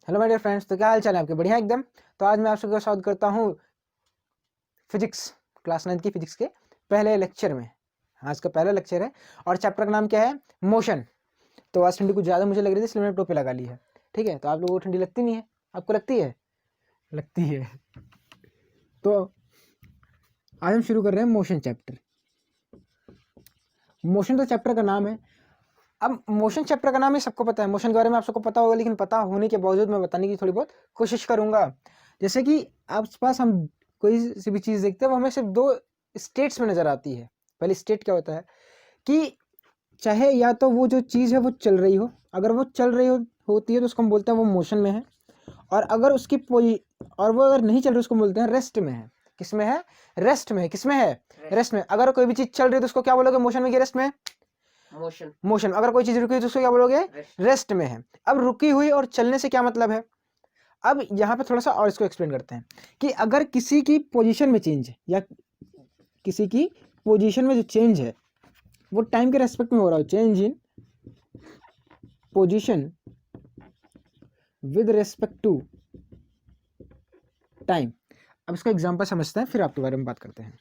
Hello my dear friends, तो क्या हाल चाल है आपके? बढ़िया एकदम। तो आज मैं आप सबका स्वागत करता हूँ फिजिक्स क्लास 9 की फिजिक्स के पहले लेक्चर में। आज का पहला लेक्चर है और चैप्टर का नाम क्या है? मोशन। तो आज ठंडी कुछ ज़्यादा मुझे लग रही थी, इसलिए मैंने टोपी लगा ली है। ठीक है, तो आप लोगों को ठंडी लगती नहीं है? आपको लगती है? लगती है। तो आज हम शुरू कर रहे हैं मोशन चैप्टर। मोशन तो चैप्टर का नाम है। अब मोशन चैप्टर का नाम है, सबको पता है, मोशन के बारे में आप सबको पता होगा, लेकिन पता होने के बावजूद मैं बताने की थोड़ी बहुत कोशिश करूंगा। जैसे कि आस पास हम कोई सी भी चीज़ देखते हैं, वो हमें सिर्फ दो स्टेट्स में नज़र आती है। पहली स्टेट क्या होता है कि चाहे या तो वो जो चीज़ है वो चल रही हो, अगर वो चल रही होती है तो उसको हम बोलते हैं वो मोशन में है, और अगर उसकी और वो अगर नहीं चल रही उसको बोलते हैं रेस्ट में है। किस में है? रेस्ट में है। किस में है? रेस्ट में। अगर कोई भी चीज़ चल रही है तो उसको क्या बोलोगे? मोशन में कि रेस्ट में? मोशन। मोशन। अगर कोई चीज रुकी हुई तो उसको क्या बोलोगे? रेस्ट में है। अब रुकी हुई और चलने से क्या मतलब है? अब यहाँ पे थोड़ा सा और इसको एक्सप्लेन करते हैं कि अगर किसी की पोजीशन में चेंज है या किसी की पोजीशन में जो चेंज है वो टाइम के रेस्पेक्ट में हो रहा हो, change in position with respect to time. अब इसका एग्जांपल समझते हैं, फिर आपके बारे में बात करते हैं।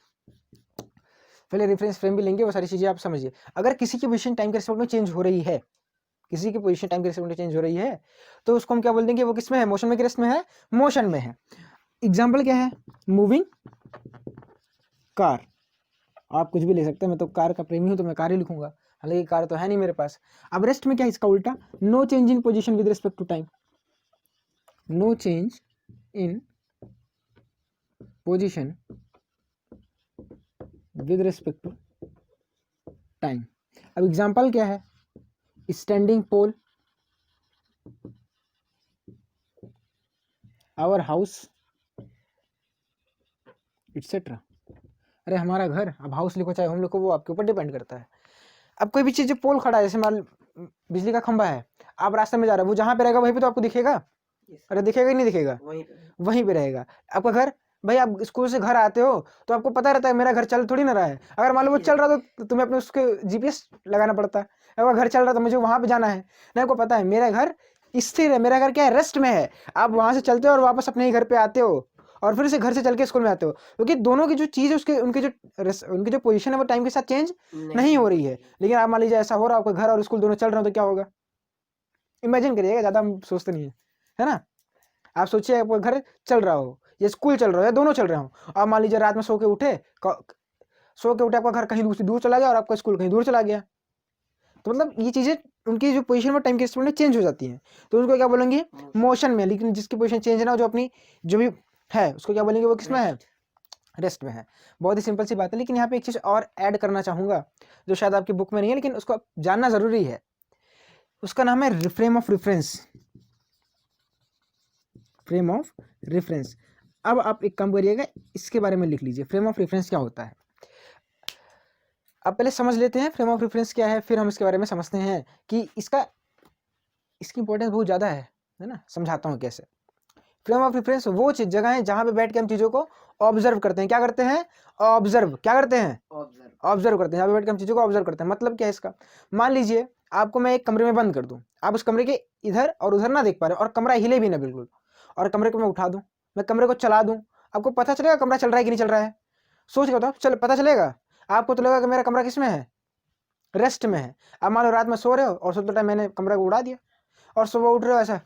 पहले रेफरेंस फ्रेम भी लेंगे, वो सारी चीजें आप समझिए। अगर किसी की पोजीशन टाइम के रेस्पेक्ट में चेंज हो रही है, किसी की पोजीशन टाइम के रेस्पेक्ट में चेंज हो रही है, तो उसको हम क्या बोल देंगे? वो किस में है? मोशन में कि रेस्ट में है? मोशन में है। एग्जाम्पल क्या है? Moving car. आप कुछ भी ले सकते हैं, मैं तो कार का प्रेमी हूं तो मैं कार ही लिखूंगा, हालांकि कार तो है नहीं मेरे पास। अब रेस्ट में क्या है? इसका उल्टा, no change in position with respect to time. No change in position with respect to time. अब एग्जाम्पल क्या है? Standing pole, our house, etcetera. अरे हमारा घर, अब हाउस लिखो चाहे होम लिखो, वो आपके ऊपर डिपेंड करता है। अब कोई भी चीज जो पोल खड़ा है, जैसे मान बिजली का खंभा है, आप रास्ते में जा रहे हो, वो जहां पे रहेगा वहीं पे तो आपको दिखेगा। अरे दिखेगा ही नहीं दिखेगा? वहीं पे रहेगा। आपका घर, भाई आप स्कूल से घर आते हो तो आपको पता रहता है मेरा घर चल थोड़ी ना रहा है। अगर मान लो वो चल रहा तो तुम्हें अपने उसके जीपीएस लगाना पड़ता है। अगर घर चल रहा तो मुझे वहां पे जाना है ना, आपको पता है मेरा घर स्थिर है, मेरा घर क्या है? रेस्ट में है। आप वहां से चलते हो और वापस अपने ही घर पे आते हो, और फिर से घर से चल के स्कूल में आते हो, क्योंकि दोनों की जो चीज है उसके उनकी जो पोजीशन है वो टाइम के साथ चेंज नहीं हो रही है। लेकिन आप मान लीजिए ऐसा हो रहा है, आपका घर और स्कूल दोनों चल रहे हो, तो क्या होगा? इमेजिन करिएगा, ज्यादा हम सोचते नहीं है ना। आप सोचिए आपका घर चल रहा हो या स्कूल चल रहा हो या दोनों चल रहे हो, आप मान लीजिए रात में सो के उठे, आपका घर कहीं दूर चला गया और आपका स्कूल कहीं दूर चला गया, तो मतलब ये चीजें उनकी जो पोजीशन में टाइम के स्पीड में चेंज हो जाती हैं, तो उनको क्या बोलेंगे? मोशन में। लेकिन जिसकी पोजीशन चेंज है ना, जो अपनी जो भी है उसको क्या बोलेंगे? वो किसमें है? रेस्ट में है। बहुत ही सिंपल सी बात है। लेकिन यहाँ पे एक चीज और ऐड करना चाहूंगा जो शायद आपकी बुक में नहीं है, लेकिन उसको जानना जरूरी है। उसका नाम है frame of reference. Frame of reference. अब आप एक काम करिएगा, इसके बारे में लिख लीजिए, फ्रेम ऑफ रेफरेंस क्या होता है। अब पहले समझ लेते हैं फ्रेम ऑफ रेफरेंस क्या है, फिर हम इसके बारे में समझते हैं कि इसकी इंपॉर्टेंस बहुत ज़्यादा है ना। समझाता हूँ कैसे। फ्रेम ऑफ रेफरेंस वो जगह है जहाँ पे बैठ के हम चीज़ों को ऑब्जर्व करते हैं। क्या करते हैं? ऑब्जर्व। क्या करते हैं? ऑब्जर्व करते हैं। यहाँ पे बैठ के हम चीज़ों को ऑब्जर्व करते हैं। मतलब क्या है इसका? मान लीजिए आपको मैं एक कमरे में बंद कर दूँ, आप उस कमरे के इधर और उधर ना देख पा रहे, और कमरा हिले भी ना बिल्कुल, और कमरे को मैं उठा दूँ, मैं कमरे को चला दूँ, आपको पता चलेगा कमरा चल रहा है कि नहीं चल रहा है? सोच के बताओ, चल पता चलेगा? आपको तो लगेगा कि मेरा कमरा किस में है? रेस्ट में है। अब मान लो रात में सो रहे हो और सोते टाइम मैंने कमरा को उड़ा दिया, और सुबह उठ रहे हो ऐसा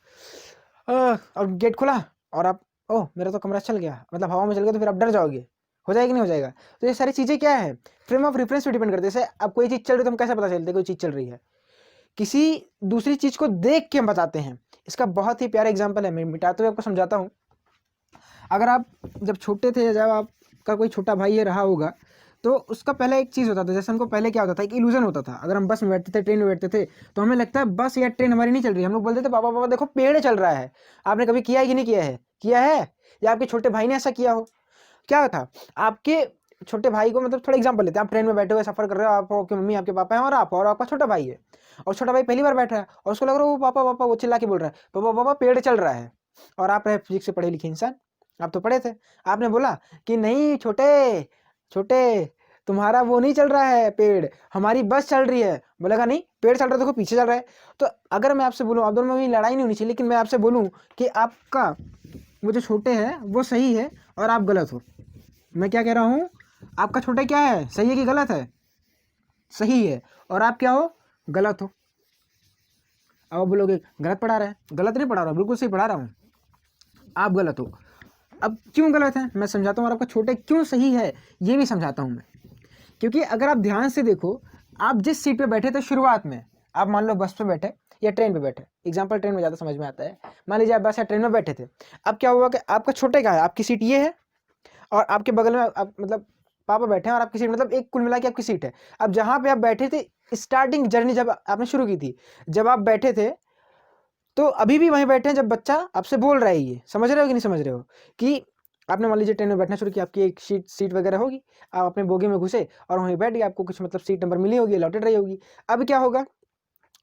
और गेट खुला और आप, ओह मेरा तो कमरा चल गया, मतलब हवा में चल गया, तो फिर आप डर जाओगे। हो जाएगी नहीं हो जाएगा? तो ये सारी चीज़ें क्या है? फ्रेम ऑफ रेफरेंस पे डिपेंड करते हैं। जैसे अब कोई चीज़ चल रही है तो हम कैसे पता चलते हैं कोई चीज़ चल रही है? किसी दूसरी चीज़ को देख के हम बताते हैं। इसका बहुत ही प्यारा एग्जाम्पल है, मैं मिटाते हुए आपको समझाता हूँ। अगर आप जब छोटे थे, जब आपका कोई छोटा भाई ये रहा होगा, तो उसका पहले एक चीज़ होता था, जैसे हमको पहले क्या होता था, एक इल्यूजन होता था। अगर हम बस में बैठते थे, ट्रेन में बैठते थे, तो हमें लगता है बस या ट्रेन हमारी नहीं चल रही है, हम लोग बोलते थे पापा पापा देखो पेड़ चल रहा है। आपने कभी किया है कि नहीं किया है? किया है? या आपके छोटे भाई ने ऐसा किया हो? क्या था? आपके छोटे भाई को, मतलब थोड़ा एग्जाम्पल लेते हैं, आप ट्रेन में बैठे हुए सफर कर रहे हो, आपकी मम्मी आपके पापा हैं और आप और आपका छोटा भाई है, और छोटा भाई पहली बार बैठा है और उसको लग रहा है वो पापा पापा, वो चिल्ला के बोल रहा है पापा पापा पेड़ चल रहा है। और आप रहे फिजिक्स से पढ़े लिखे इंसान, आप तो पढ़े थे, आपने बोला कि नहीं छोटे छोटे, तुम्हारा वो नहीं चल रहा है पेड़, हमारी बस चल रही है। बोलेगा नहीं, पेड़ चल रहा है, देखो पीछे चल रहा है। तो अगर मैं आपसे बोलूँ, आप दोनों में लड़ाई नहीं होनी चाहिए, लेकिन मैं आपसे बोलूँ कि आपका वो जो छोटे है वो सही है और आप गलत हो। मैं क्या कह रहा हूँ, आपका छोटे क्या है, सही है कि गलत है? सही है। और आप क्या हो, गलत हो। अब आप बोलोगे गलत पढ़ा रहा है, गलत नहीं पढ़ा रहा, बिल्कुल सही पढ़ा रहा हूँ, आप गलत हो। अब क्यों गलत है मैं समझाता हूँ, और आपका छोटे क्यों सही है ये भी समझाता हूँ मैं। क्योंकि अगर आप ध्यान से देखो, आप जिस सीट पे बैठे थे शुरुआत में, आप मान लो बस पे बैठे या ट्रेन पे बैठे, एग्जाम्पल ट्रेन में ज़्यादा समझ में आता है। मान लीजिए आप बस या ट्रेन में बैठे थे। अब क्या हुआ कि आपका छोटे का है, आपकी सीट ये है और आपके बगल में आप मतलब पापा बैठे हैं और आपकी सीट, मतलब एक कुल मिला के आपकी सीट है। अब जहाँ पे आप बैठे थे, स्टार्टिंग जर्नी जब आपने शुरू की थी, जब आप बैठे थे, तो अभी भी वहीं बैठे हैं जब बच्चा आपसे बोल रहा है। ये समझ रहे हो कि नहीं समझ रहे हो? कि आपने मान लीजिए ट्रेन में बैठना शुरू किया, आपकी एक सीट वगैरह होगी, आप अपने बोगी में घुसे और वहीं बैठ गए, आपको कुछ मतलब सीट नंबर मिली होगी, अलॉटेड रही होगी। अब क्या होगा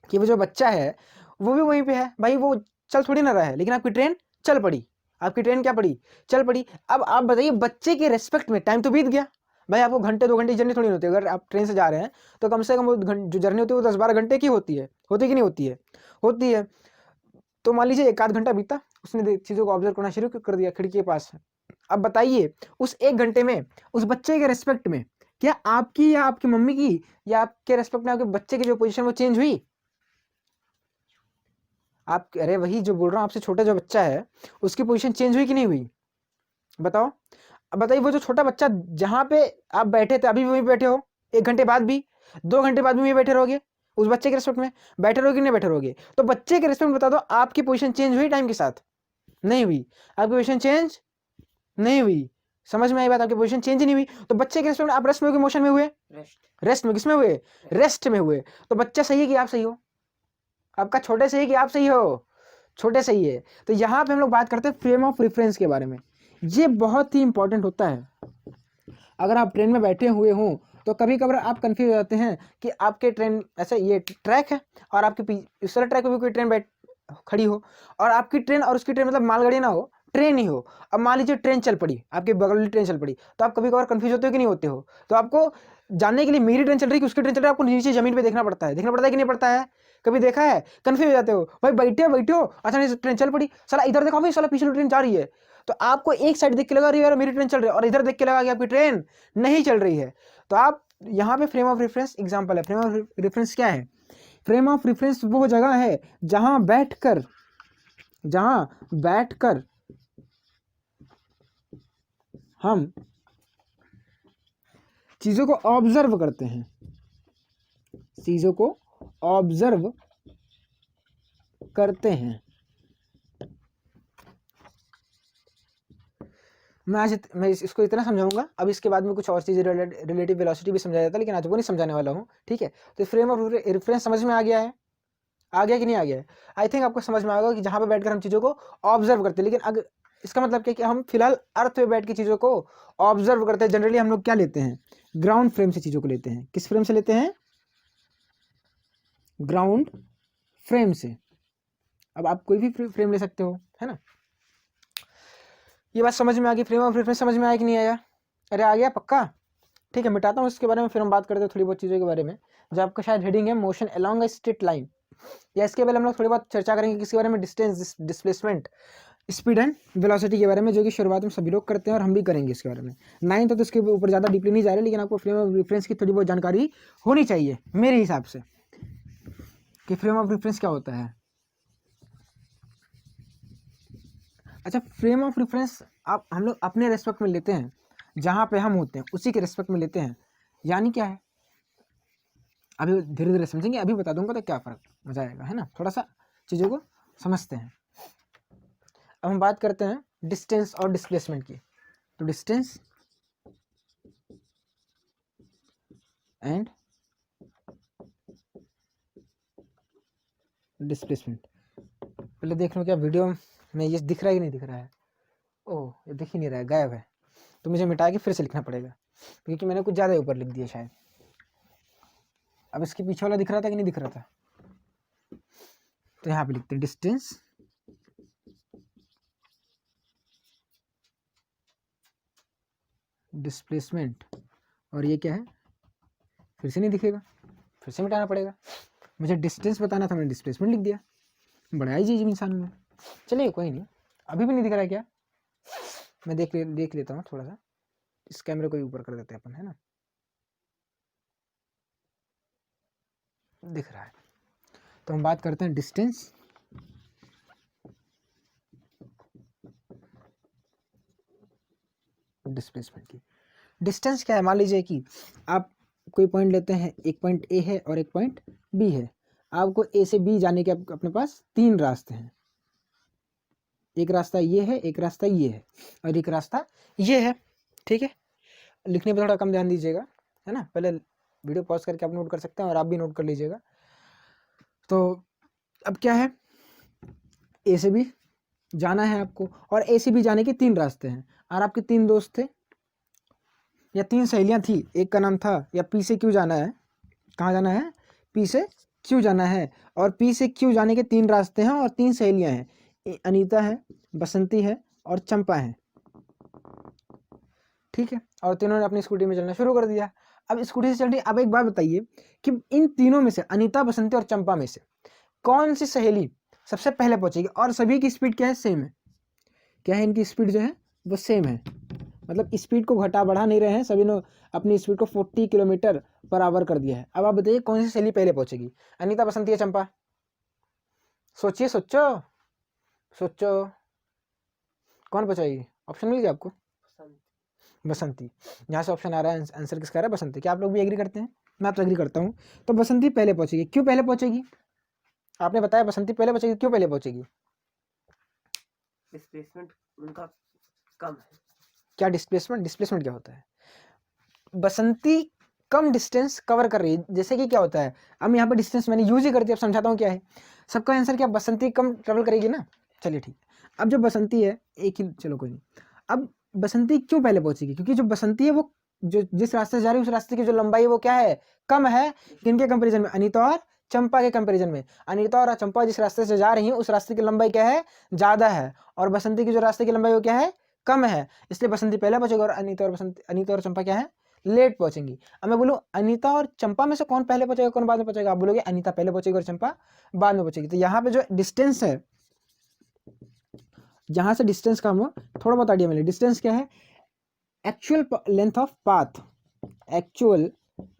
कि वो जो बच्चा है वो भी वहीं पे है भाई, वो चल थोड़ी ना रहा है, लेकिन आपकी ट्रेन चल पड़ी। आपकी ट्रेन क्या पड़ी, चल पड़ी। अब आप बताइए, बच्चे के रेस्पेक्ट में टाइम तो बीत गया भाई, आपको घंटे 2 घंटे की जर्नी थोड़ी होती है। अगर आप ट्रेन से जा रहे हैं तो कम से कम वो जो जर्नी होती है वो 10-12 घंटे की होती है कि नहीं होती है? होती है। तो मान लीजिए 1-8 घंटा बीता, उसने चीज़ों को ऑब्जर्व करना शुरू कर दिया खिड़की के पास। अब बताइए, उस 1 घंटे में उस बच्चे के रेस्पेक्ट में क्या आपकी या आपकी मम्मी की या आपके रेस्पेक्ट में आपके बच्चे की जो पोजीशन वो चेंज हुई? आप, अरे वही जो बोल रहा हूँ आपसे, छोटा जो बच्चा है उसकी पोजीशन चेंज हुई कि नहीं हुई? बताओ। अब बताइए, वो जो छोटा बच्चा जहाँ पे आप बैठे थे अभी भी वहीं बैठे हो, 1 घंटे बाद भी, 2 घंटे बाद भी वहीं बैठे रहोगे, उस बच्चे के रिस्पेक्ट में बैठे रहोगे नहीं बैठे रहोगे? तो बच्चे के रिस्पेक्ट में बता दो, आपकी पोजीशन चेंज हुई टाइम के साथ? नहीं हुई। आपकी पोजीशन चेंज नहीं हुई। समझ में आई बात? आपकी पोजीशन चेंज नहीं हुई। तो बच्चे के रिस्पेक्ट में आप रेस्ट में हो कि मोशन में हुए? रेस्ट में। किसमें हुए? रेस्ट में हुए। तो बच्चा सही है कि आप सही हो? आपका छोटे सही है कि आप सही हो? छोटे सही है। तो यहाँ पे हम लोग बात करते हैं फ्रेम ऑफ रेफरेंस के बारे में। ये बहुत ही इंपॉर्टेंट होता है। अगर आप ट्रेन में बैठे हुए हों तो कभी कभार आप कंफ्यूज हो जाते हैं कि आपके ट्रेन, ऐसा ये ट्रैक है और आपके इस वाले ट्रैक पे भी कोई ट्रेन बैठ खड़ी हो, और आपकी ट्रेन और उसकी ट्रेन मतलब मालगाड़ी ना हो, ट्रेन ही हो। अब मान लीजिए ट्रेन चल पड़ी, आपके बगल वाली ट्रेन चल पड़ी, तो आप कभी कभार कंफ्यूज होते हो कि नहीं होते हो? तो आपको जानने के लिए मेरी ट्रेन चल रही है कि उसकी ट्रेन चल रही है, आपको नीचे जमीन पे देखना पड़ता है कि नहीं पड़ता है? कभी देखा है? कंफ्यूज हो जाते हो भाई, बैठे हो अचानक ट्रेन चल पड़ी, साला इधर देखो भाई, साला पीछे ट्रेन जा रही है। तो आपको एक साइड देख के लगा रही है मेरी ट्रेन चल रही है, और इधर देख के लगा कि आपकी ट्रेन नहीं चल रही है। तो आप यहाँ पे फ्रेम ऑफ रेफरेंस एग्जांपल है। फ्रेम ऑफ रेफरेंस क्या है? फ्रेम ऑफ रेफरेंस वो जगह है जहां बैठकर हम चीजों को ऑब्जर्व करते हैं, चीजों को ऑब्जर्व करते हैं। मैं इसको इतना समझाऊंगा, अब इसके बाद में कुछ और चीज़ें रिलेटिव वेलोसिटी भी समझाया जाता है, लेकिन आज वो नहीं समझाने वाला हूँ, ठीक है? तो फ्रेम ऑफ रेफरेंस समझ में आ गया है? आ गया कि नहीं आ गया है? आई थिंक आपको समझ में आएगा कि जहाँ पे बैठकर हम चीज़ों को ऑब्जर्व करते हैं। लेकिन अगर इसका मतलब क्या कि हम फिलहाल अर्थ पे बैठ के चीज़ों को ऑब्जर्व करते हैं। जनरली हम लोग क्या लेते हैं? ग्राउंड फ्रेम से चीज़ों को लेते हैं। किस फ्रेम से लेते हैं? ग्राउंड फ्रेम से। अब आप कोई भी फ्रेम ले सकते हो, है ना? ये बात समझ में आ गई? फ्रेम ऑफ रेफरेंस समझ में आया कि नहीं आया? अरे आ गया पक्का? ठीक है, मिटाता हूँ इसके बारे में, फिर हम बात करते हैं थोड़ी बहुत चीज़ों के बारे में। जो आपका शायद हेडिंग है motion along a straight line, या इसके बारे में हम लोग थोड़ी बहुत चर्चा करेंगे किसके बारे में? Distance, displacement, speed and velocity के बारे में, जो कि शुरुआत में सभी लोग करते हैं और हम भी करेंगे इसके बारे में। 9 तो इसके ऊपर ज़्यादा डीपली नहीं जा रहे, लेकिन आपको फ्रेम ऑफ रेफरेंस की थोड़ी बहुत जानकारी होनी चाहिए मेरे हिसाब से, कि फ्रेम ऑफ रेफरेंस क्या होता है। अच्छा, फ्रेम ऑफ रेफरेंस आप हम लोग अपने रेस्पेक्ट में लेते हैं, जहाँ पे हम होते हैं उसी के रेस्पेक्ट में लेते हैं। यानी क्या है, अभी धीरे धीरे समझेंगे, अभी बता दूंगा तो क्या फ़र्क मजा आएगा, है ना? थोड़ा सा चीज़ों को समझते हैं। अब हम बात करते हैं डिस्टेंस और डिस्प्लेसमेंट की। तो डिस्टेंस एंड डिस्प्लेसमेंट। पहले देख लो क्या वीडियो में ये दिख रहा है कि नहीं दिख रहा है? ओह, ये दिख ही नहीं रहा है, गायब है। तो मुझे मिटा के फिर से लिखना पड़ेगा, क्योंकि मैंने कुछ ज़्यादा ऊपर लिख दिया शायद। अब इसके पीछे वाला दिख रहा था कि नहीं दिख रहा था? तो यहाँ पे लिखते हैं डिस्टेंस डिस्प्लेसमेंट और ये क्या है, फिर से नहीं दिखेगा, फिर से मिटाना पड़ेगा। मुझे डिस्टेंस बताना था, मैंने डिस्प्लेसमेंट लिख दिया। बड़ा ही चीज इंसान में। चलिए कोई नहीं, अभी भी नहीं दिख रहा है क्या, मैं देख लेता हूँ थोड़ा सा। इस कैमरे को ऊपर कर देते हैं अपन, है ना, दिख रहा है। तो हम बात करते हैं डिस्टेंस। डिस्प्लेसमेंट की डिस्टेंस क्या है, मान लीजिए कि आप कोई पॉइंट लेते हैं, एक पॉइंट ए है और एक पॉइंट बी है। आपको ए से बी जाने के अपने पास 3 रास्ते हैं। एक रास्ता ये है, एक रास्ता ये है, और एक रास्ता ये है। ठीक है, लिखने पे थोड़ा कम ध्यान दीजिएगा, है ना। पहले वीडियो पॉज करके आप नोट कर सकते हैं और आप भी नोट कर लीजिएगा। तो अब क्या है, ए से बी जाना है आपको, और ए से बी जाने के 3 रास्ते हैं। और आपके 3 दोस्त थे या 3 सहेलियां थी, एक का नाम था, या पी से क्यू जाना है। कहाँ जाना है, पी से क्यू जाना है। और पी से क्यू जाने के 3 रास्ते हैं और 3 सहेलियां हैं, अनीता है, बसंती है और चंपा है। ठीक है, और तीनों ने अपनी स्कूटी में चलना शुरू कर दिया। अब स्कूटी से चल रही। अब एक बात बताइए कि इन तीनों में से, अनीता, बसंती और चंपा में से कौन सी सहेली सबसे पहले पहुंचेगी। और सभी की स्पीड क्या है, सेम है। क्या है, इनकी स्पीड जो है वो सेम है, मतलब स्पीड को घटा बढ़ा नहीं रहे हैं, सभी ने अपनी स्पीड को 40 किलोमीटर पर आवर कर दिया है। अब आप बताइए कौन सी सहेली पहले पहुंचेगी, अनीता, बसंती या चंपा। सोचिए, सोचो सोचो, कौन पहुंचाएगी। ऑप्शन मिल गया आपको, बसंती। यहाँ से ऑप्शन आ रहा है, आंसर किसका आ रहा है, बसंती। क्या आप लोग भी एग्री करते हैं, मैं तो एग्री करता हूँ। तो बसंती पहले पहुंचेगी। क्यों पहले पहुंचेगी, आपने बताया बसंती पहले पहुंचेगी, क्यों पहले पहुंचेगी। डिस्प्लेसमेंट उनका कम है। क्या डिस्प्लेसमेंट, डिस्प्लेसमेंट क्या होता है, बसंती कम डिस्टेंस कवर कर रही है। जैसे कि क्या होता है, अब यहाँ पे डिस्टेंस मैंने यूज ही कर दिया, अब समझाता हूँ क्या है। सबका आंसर क्या, बसंती कम ट्रेवल करेगी ना। चलिए ठीक, अब जो बसंती है एक ही, चलो कोई नहीं। अब बसंती क्यों पहले पहुंचेगी, क्योंकि जो बसंती है वो जो जिस रास्ते से जा रही है उस रास्ते की जो लंबाई है वो क्या है, कम है। किनके कंपेरिजन में, अनीता और चंपा के कंपेरिजन में। अनीता और चंपा जिस रास्ते से जा रही है उस रास्ते की लंबाई क्या है, ज्यादा है। और बसंती की जो रास्ते की लंबाई वो क्या है, कम है। इसलिए बसंती पहले पहुंचेगी और अनीता और चंपा क्या है, लेट पहुंचेंगी। अब मैं बोलूं अनीता और चंपा में से कौन पहले पहुंचेगा, कौन बाद में पहुंचेगा। आप बोलोगे अनीता पहले पहुंचेगी और चंपा बाद में पहुंचेगी। तो यहाँ पे जो डिस्टेंस है, जहां से डिस्टेंस कम हो, थोड़ा बहुत आइडिया मिले। डिस्टेंस क्या है, actual length of path, actual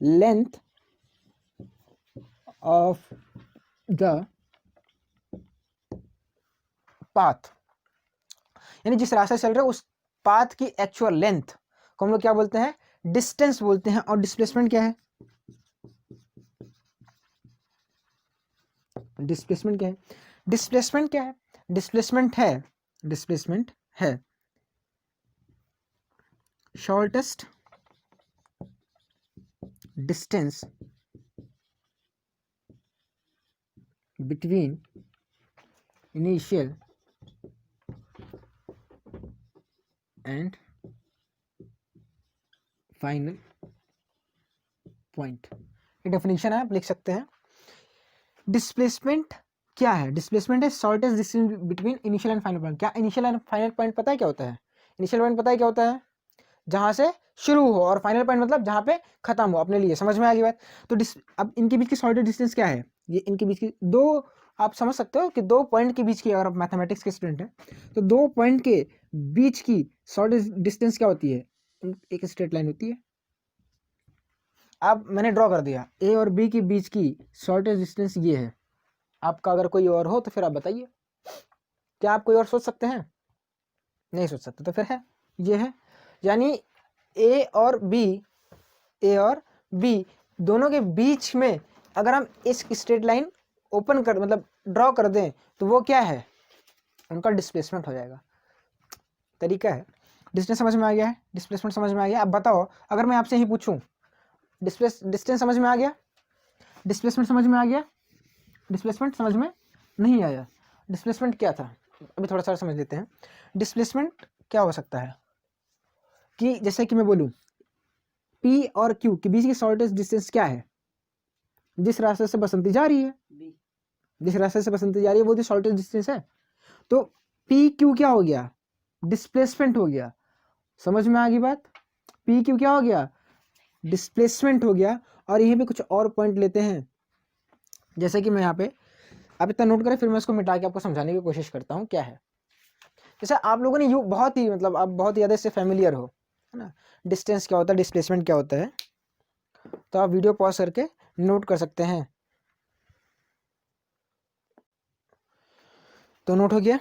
length of the path, यानी जिस रास्ते चल रहे हो उस पाथ की एक्चुअल लेंथ को हम लोग क्या बोलते हैं, डिस्टेंस बोलते हैं। और डिस्प्लेसमेंट क्या है, डिस्प्लेसमेंट क्या है, डिस्प्लेसमेंट क्या है, डिस्प्लेसमेंट है shortest distance between initial and final point. ये डेफिनेशन है, आप लिख सकते हैं। डिस्प्लेसमेंट क्या है, डिस्प्लेसमेंट है shortest distance between initial and final point. क्या इनिशियल एंड फाइनल पॉइंट पता है क्या होता है, इनिशियल पॉइंट पता है क्या होता है, जहां से शुरू हो, और फाइनल पॉइंट मतलब जहां पे खत्म हो। अपने लिए समझ में आ गई बात। तो अब इनके बीच की शॉर्टेस्ट डिस्टेंस क्या है, ये इनके बीच की दो, आप समझ सकते हो कि 2 पॉइंट के बीच की, अगर आप मैथमेटिक्स के स्टूडेंट हैं तो 2 पॉइंट के बीच की शॉर्टेस्ट डिस्टेंस क्या होती है, एक स्ट्रेट लाइन होती है। अब मैंने ड्रॉ कर दिया, ए और बी के बीच की शॉर्टेस्ट डिस्टेंस ये है। आपका अगर कोई और हो तो फिर आप बताइए, क्या आप कोई और सोच सकते हैं, नहीं सोच सकते तो फिर है, ये है। यानी ए और बी दोनों के बीच में अगर हम इस स्ट्रेट लाइन ओपन कर, मतलब ड्रॉ कर दें, तो वो क्या है, उनका डिस्प्लेसमेंट हो जाएगा। तरीका है। डिस्टेंस समझ में आ गया है, डिस्प्लेसमेंट समझ में आ गया। अब बताओ, अगर मैं आपसे ही पूछूं, डिस्टेंस समझ में आ गया, डिस्प्लेसमेंट समझ में आ गया, डिस्प्लेसमेंट समझ में नहीं आया। डिस्प्लेसमेंट क्या था, अभी थोड़ा सा समझ लेते हैं। डिस्प्लेसमेंट क्या हो सकता है कि जैसे कि मैं बोलूं P और Q के बीच की शॉर्टेस्ट डिस्टेंस क्या है, जिस रास्ते से बसंती जा रही है, जिस रास्ते से बसंती जा रही है वो शॉर्टेस्ट डिस्टेंस है। तो PQ क्या हो गया, डिस्प्लेसमेंट हो गया। समझ में आ गई बात, PQ क्या हो गया, डिस्प्लेसमेंट हो गया। और यहीं पे कुछ और पॉइंट लेते हैं, जैसे कि मैं यहाँ पे, आप इतना नोट करें, फिर मैं इसको मिटा के आपको समझाने की कोशिश करता हूँ क्या है। जैसे आप लोगों ने यू बहुत ही मतलब आप बहुत ज़्यादा इससे फेमिलियर हो, है ना, डिस्टेंस क्या होता है, डिस्प्लेसमेंट क्या होता है, तो आप वीडियो पॉज करके नोट कर सकते हैं। तो नोट हो गया।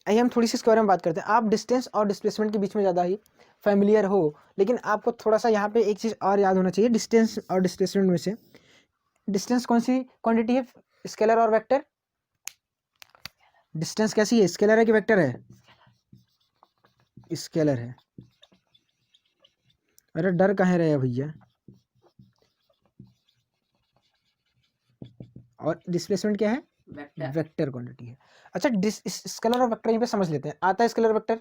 आइए हम थोड़ी सी इसके बारे में बात करते हैं। आप डिस्टेंस और डिस्प्लेसमेंट के बीच में ज़्यादा ही फेमिलियर हो, लेकिन आपको थोड़ा सा यहाँ पे एक चीज़ और याद होना चाहिए डिस्टेंस और डिस्प्लेसमेंट में से। डिस्टेंस कौन सी क्वांटिटी है, स्केलर और वेक्टर? डिस्टेंस कैसी है, स्केलर है कि वेक्टर है? स्केलर है। अरे डर कहाँ रहे भैया। और डिस्प्लेसमेंट क्या है, वेक्टर क्वांटिटी है। अच्छा स्केलर और वेक्टर यहीं पे समझ लेते हैं। आता है स्केलर वेक्टर,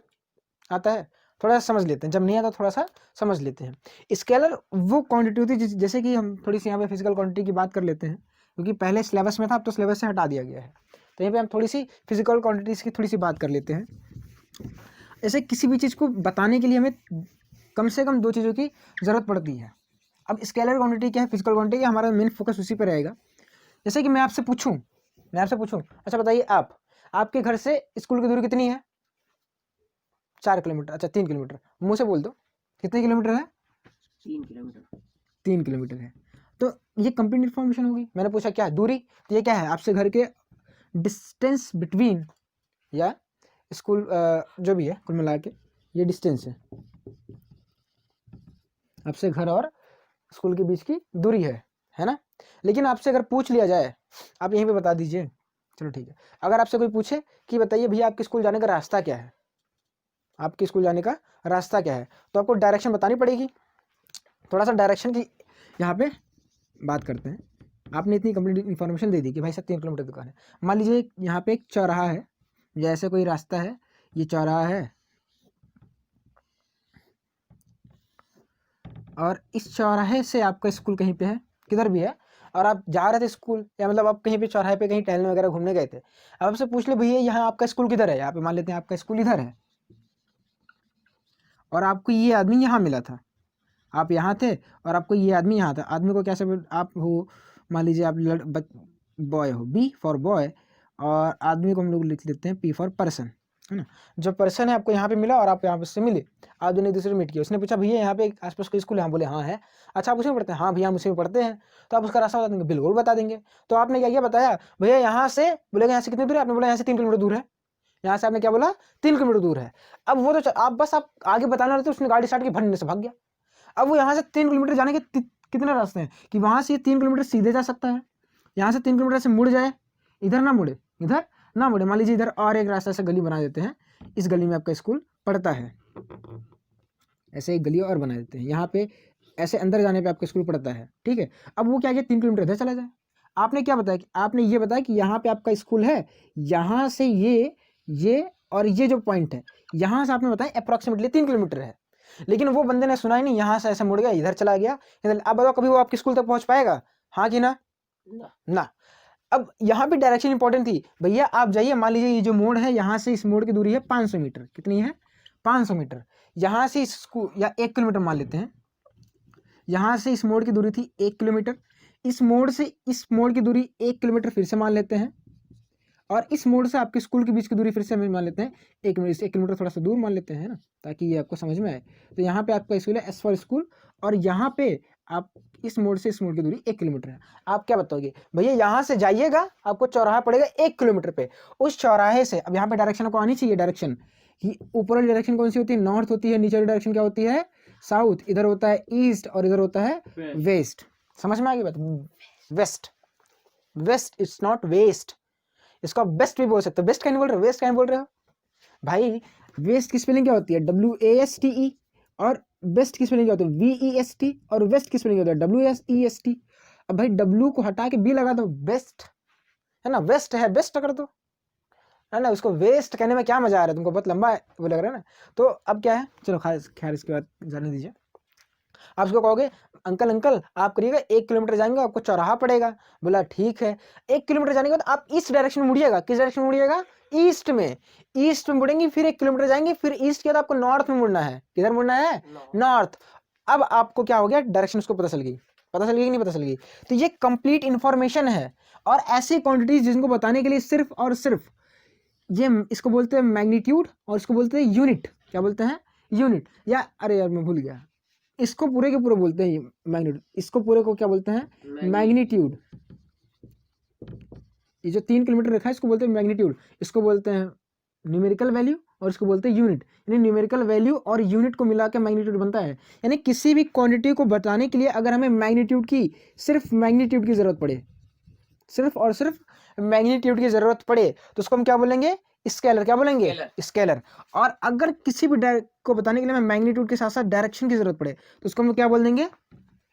आता है, थोड़ा सा समझ लेते हैं, जब नहीं आता थोड़ा सा समझ लेते हैं। स्केलर वो क्वांटिटी होती है जैसे कि हम थोड़ी सी यहाँ पे फिजिकल क्वांटिटी की बात कर लेते हैं, क्योंकि पहले सिलेबस में था, अब तो सिलेबस से हटा दिया गया है, तो यहाँ पे हम थोड़ी सी फिजिकल क्वांटिटीज़ की थोड़ी सी बात कर लेते हैं। ऐसे किसी भी चीज़ को बताने के लिए हमें कम से कम दो चीज़ों की ज़रूरत पड़ती है। अब स्केलर क्वांटिटी क्या है, फिजिकल क्वांटिटी, हमारा मेन फोकस उसी पर रहेगा। जैसे कि मैं आपसे पूछूं, अच्छा बताइए आपके घर से स्कूल की दूरी कितनी है? 4 किलोमीटर। अच्छा 3 किलोमीटर, मुँह से बोल दो कितने किलोमीटर है? 3 किलोमीटर। 3 किलोमीटर है। तो ये कंप्लीट इन्फॉर्मेशन होगी। मैंने पूछा क्या है, दूरी, तो ये क्या है, आपसे घर के डिस्टेंस बिटवीन या स्कूल जो भी है कुल मिला के ये डिस्टेंस है, आपसे घर और स्कूल के बीच की दूरी है ना। लेकिन आपसे अगर पूछ लिया जाए, आप यहीं पे बता दीजिए, चलो ठीक है, अगर आपसे कोई पूछे कि बताइए भैया आपके स्कूल जाने का रास्ता क्या है, आपके स्कूल जाने का रास्ता क्या है, तो आपको डायरेक्शन बतानी पड़ेगी। थोड़ा सा डायरेक्शन की यहाँ पे बात करते हैं। आपने इतनी कंप्लीट इन्फॉर्मेशन दे दी कि भाई साहब 3 किलोमीटर दुकान है। मान लीजिए यहाँ पे एक चौराहा है, या ऐसे कोई रास्ता है, ये चौराहा है, और इस चौराहे से आपका स्कूल कहीं पे है, किधर भी है, और आप जा रहे थे स्कूल, या मतलब आप कहीं पे चौराहे पे कहीं टहलने वगैरह घूमने गए थे, अब आपसे पूछ ले भैया यहाँ आपका स्कूल किधर है, यहाँ पे मान लेते हैं आपका स्कूल इधर है, और आपको ये आदमी यहाँ मिला था, आप यहाँ थे और आपको ये आदमी यहाँ था। आदमी को कैसे, आप हो, मान लीजिए आप बॉय हो, बी फॉर बॉय, और आदमी को हम लोग लिख लेते हैं पी फॉर पर्सन, है ना। जो पर्सन है आपको यहाँ पे मिला और आप यहाँ पे से मिले, आप दोनों एक दूसरे मीट किया, उसने पूछा भैया यहाँ पे आसपास कोई स्कूल, यहाँ बोले हाँ है। अच्छा आप उसमें पढ़ते हैं, हाँ भैया हम उसमें पढ़ते हैं, तो आप उसका रास्ता बता देंगे, बिल्कुल बता देंगे। तो आपने क्या किया, बताया भैया यहाँ से, बोलेगा यहाँ से कितनी दूर है, आपने बोला यहाँ से 3 किलोमीटर दूर है, यहाँ से आपने क्या बोला 3 किलोमीटर दूर है। अब वो तो आप बस आप आगे बताने वाले थे, उसने गाड़ी स्टार्ट की, भरने से भाग गया। अब वो यहाँ से 3 किलोमीटर जाने के कितने रास्ते हैं, कि वहाँ से 3 किलोमीटर सीधे जा सकता है, यहाँ से 3 किलोमीटर से मुड़ जाए, इधर ना मुड़े, इधर ना मुड़े, मान लीजिए इधर और एक रास्ता से गली बना देते हैं, इस गली में आपका स्कूल पड़ता है, ऐसे एक गली और बना देते हैं, यहाँ पे ऐसे अंदर जाने पे आपका स्कूल पड़ता है, ठीक है। अब वो क्या किया, 3 किलोमीटर इधर चला जाए। आपने क्या बताया, कि आपने ये बताया कि यहाँ पे आपका स्कूल है, यहाँ से ये और ये जो पॉइंट है, यहाँ से आपने बताया अप्रॉक्सीमेटली 3 किलोमीटर है। लेकिन वो बंदे ने सुना ही नहीं, यहाँ से ऐसे मुड़ गया, इधर चला गया। अब बताओ कभी वो आपके स्कूल तक पहुँच पाएगा, हाँ कि ना? ना। अब यहाँ पे डायरेक्शन इंपॉर्टेंट थी, भैया आप जाइए, मान लीजिए ये जो मोड़ है, यहाँ से इस मोड़ की दूरी है 500 मीटर, कितनी है 500 मीटर, यहाँ से इस स्कूल, या 1 किलोमीटर मान लेते हैं, यहाँ से इस मोड़ की दूरी थी 1 किलोमीटर, इस मोड़ से इस मोड़ की दूरी 1 किलोमीटर फिर से मान लेते हैं, और इस मोड़ से आपके स्कूल के बीच की दूरी फिर से मान लेते हैं 1 किलोमीटर, 1 किलोमीटर थोड़ा सा दूर मान लेते हैं ना, ताकि ये आपको समझ में आए। तो यहाँ पे आपका स्कूल है, एस फॉर स्कूल, और यहाँ पे आप इस मोड़ से इस मोड़ की दूरी 1 किलोमीटर है। आप क्या बताओगे, भैया यहाँ से जाइएगा, आपको चौराहा पड़ेगा 1 किलोमीटर पे, उस चौराहे से, अब यहाँ पे डायरेक्शन को आनी चाहिए, डायरेक्शन की ऊपर वाली डायरेक्शन कौन सी होती है, नॉर्थ होती है, नीचे वाली डायरेक्शन क्या होती है, साउथ, इधर होता है ईस्ट और इधर होता है वेस्ट। समझ में आ गई बात, waste, waste, it's not waste, इसको आप बेस्ट भी बोल सकते हो, बेस्ट क्या नहीं बोल रहे हो, वेस्ट क्या नहीं बोल रहे हो भाई। वेस्ट की स्पेलिंग क्या होती है, WASTE, और बेस्ट की स्पेलिंग क्या होती है, VEST, और वेस्ट की स्पेलिंग क्या होती है, WSEST। अब भाई W को हटा के B लगा दो, बेस्ट है ना, वेस्ट है, बेस्ट कर दो, है ना। उसको वेस्ट कहने में क्या मजा आ रहा है तुमको, बहुत लंबा वो लग रहा है ना। तो अब क्या है, चलो खैर इसके बाद जाने दीजिए। आप उसको कहोगे अंकल अंकल आप करिएगा 1 किलोमीटर जाएंगे, आपको चौराहा पड़ेगा, बोला ठीक है। 1 किलोमीटर जाने के बाद आप इस डायरेक्शन में मुड़िएगा, किस डायरेक्शन में मुड़िएगा, ईस्ट में, ईस्ट में मुड़ेंगे, फिर 1 किलोमीटर जाएंगे, फिर ईस्ट के बाद आपको नॉर्थ में मुड़ना है, किधर मुड़ना है, नॉर्थ। अब आपको क्या हो गया, डायरेक्शन उसको पता चल गई, पता चल गई कि नहीं पता चल गई। तो ये कंप्लीट इंफॉर्मेशन है। और ऐसी क्वांटिटीज जिनको बताने के लिए सिर्फ और सिर्फ ये इसको बोलते हैं मैग्नीट्यूड और इसको बोलते हैं यूनिट। क्या बोलते हैं, यूनिट। या अरे यार मैं भूल गया, इसको पूरे के पूरे बोलते हैं मैग्नीट्यूड, इसको पूरे को क्या बोलते हैं, मैग्नीट्यूड। ये जो 3 किलोमीटर रेखा है इसको बोलते हैं मैग्नीट्यूड, इसको बोलते हैं न्यूमेरिकल वैल्यू और इसको बोलते हैं यूनिट। यानी न्यूमेरिकल वैल्यू और यूनिट को मिला के मैग्नीट्यूड बनता है। यानी किसी भी क्वांटिटी को बताने के लिए अगर हमें मैग्नीट्यूड की, सिर्फ मैग्नीट्यूड की जरूरत पड़े, सिर्फ और सिर्फ मैग्नीट्यूड की जरूरत पड़े, तो उसको हम क्या बोलेंगे, स्केलर। क्या बोलेंगे, स्केलर। और अगर किसी भी को बताने के लिए हमें मैग्नीट्यूड के साथ साथ डायरेक्शन की जरूरत पड़े तो उसको हम क्या बोल देंगे,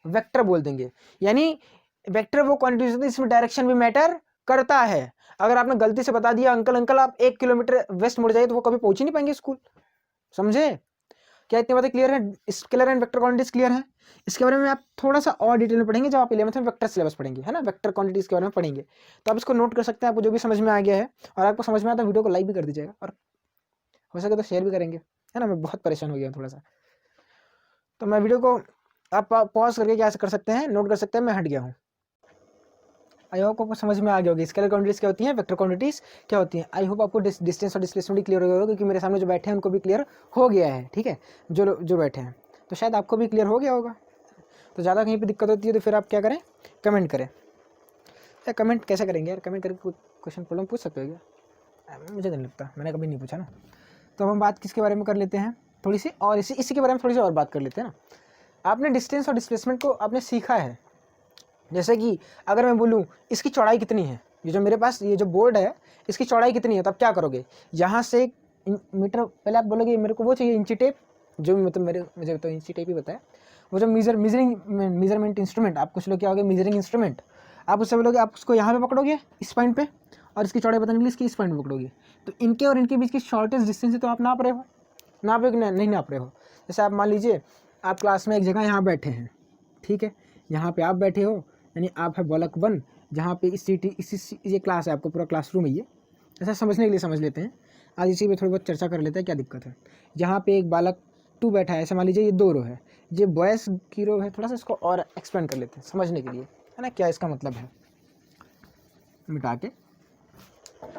वेक्टर बोल देंगे। यानी वेक्टर वो क्वांटिटी होती है इसमें डायरेक्शन भी मैटर करता है। अगर आपने गलती से बता दिया अंकल आप 1 किलोमीटर वेस्ट मुड़ जाइए, तो वो कभी पहुंच ही नहीं पाएंगे स्कूल। समझे, क्या इतनी बातें क्लियर है, scalar and vector quantities clear है। इसके बारे में आप थोड़ा सा और डिटेल में पढ़ेंगे जब आप 11th में वेक्टर सिलेबस पढ़ेंगे, है ना, वेक्टर क्वांटिटीज के बारे में पढ़ेंगे। तो आप इसको नोट कर सकते हैं, आपको जो भी समझ में आ गया है। और आपको समझ में आता है वीडियो को लाइक भी कर दीजिएगा और हो सके तो शेयर भी करेंगे, है ना। मैं बहुत परेशान हो गया थोड़ा सा, तो मैं वीडियो को आप पॉज करके क्या कर सकते हैं, नोट कर सकते हैं मैं हट गया हूँ। आई होप आपको समझ में आ गया होगी स्केलर क्वांटिटीज क्या होती हैं, वेक्टर क्वांटिटीज क्या होती हैं। आई होप आपको डिस्टेंस और डिस्प्लेसमेंट क्लियर हो गया होगा, क्योंकि मेरे सामने जो बैठे हैं उनको भी क्लियर हो गया है, ठीक है। जो बैठे हैं तो शायद आपको भी क्लियर हो गया होगा। तो ज़्यादा कहीं पे दिक्कत होती है तो फिर आप क्या करें, कमेंट करें। या कमेंट कैसे करेंगे यार, कमेंट करके क्वेश्चन प्रॉब्लम पूछ सकते हो क्या, मुझे नहीं लगता, मैंने कभी नहीं पूछा ना। तो अब हम बात किसके बारे में कर लेते हैं थोड़ी सी, और इसी के बारे में थोड़ी सी और बात कर लेते हैं ना। आपने डिस्टेंस और डिस्प्लेसमेंट को आपने सीखा है। जैसे कि अगर मैं बोलूँ इसकी चौड़ाई कितनी है, ये जो मेरे पास ये जो बोर्ड है इसकी चौड़ाई कितनी है, तो आप क्या करोगे, यहाँ से मीटर, पहले आप बोलोगे मेरे को वो चाहिए इंची टेप, जो मतलब मुझे तो इंची टेप ही बताया, वो जो मेजरमेंट इंस्ट्रूमेंट, आप कुछ लोग क्या होगे मेजरिंग इंस्ट्रूमेंट, आप उससे बोलोगे आप उसको यहाँ पे पकड़ोगे इस पॉइंट पे, और इसकी चौड़ाई बताने के लिए इसकी इस पॉइंट पे पकड़ोगे। तो इनके और इनके बीच की शॉर्टेस्ट डिस्टेंस है, तो आप नाप रहे हो, नाप रहे हो नहीं नाप रहे हो। जैसे आप मान लीजिए आप क्लास में एक जगह यहाँ बैठे हैं, ठीक है, यहाँ पे आप बैठे हो, यानी आप है बालक 1, जहाँ पे ये क्लास है, आपको पूरा क्लासरूम है ये। ऐसा समझने के लिए समझ लेते हैं, आज इसी पे थोड़ी बहुत चर्चा कर लेते हैं क्या दिक्कत है। यहाँ पे एक बालक 2 बैठा है, ऐसे मान लीजिए ये 2 रो है, ये बॉयज़ की रो है। थोड़ा सा इसको और एक्सप्लेन कर लेते हैं समझने के लिए, है ना, क्या इसका मतलब है। मिटा के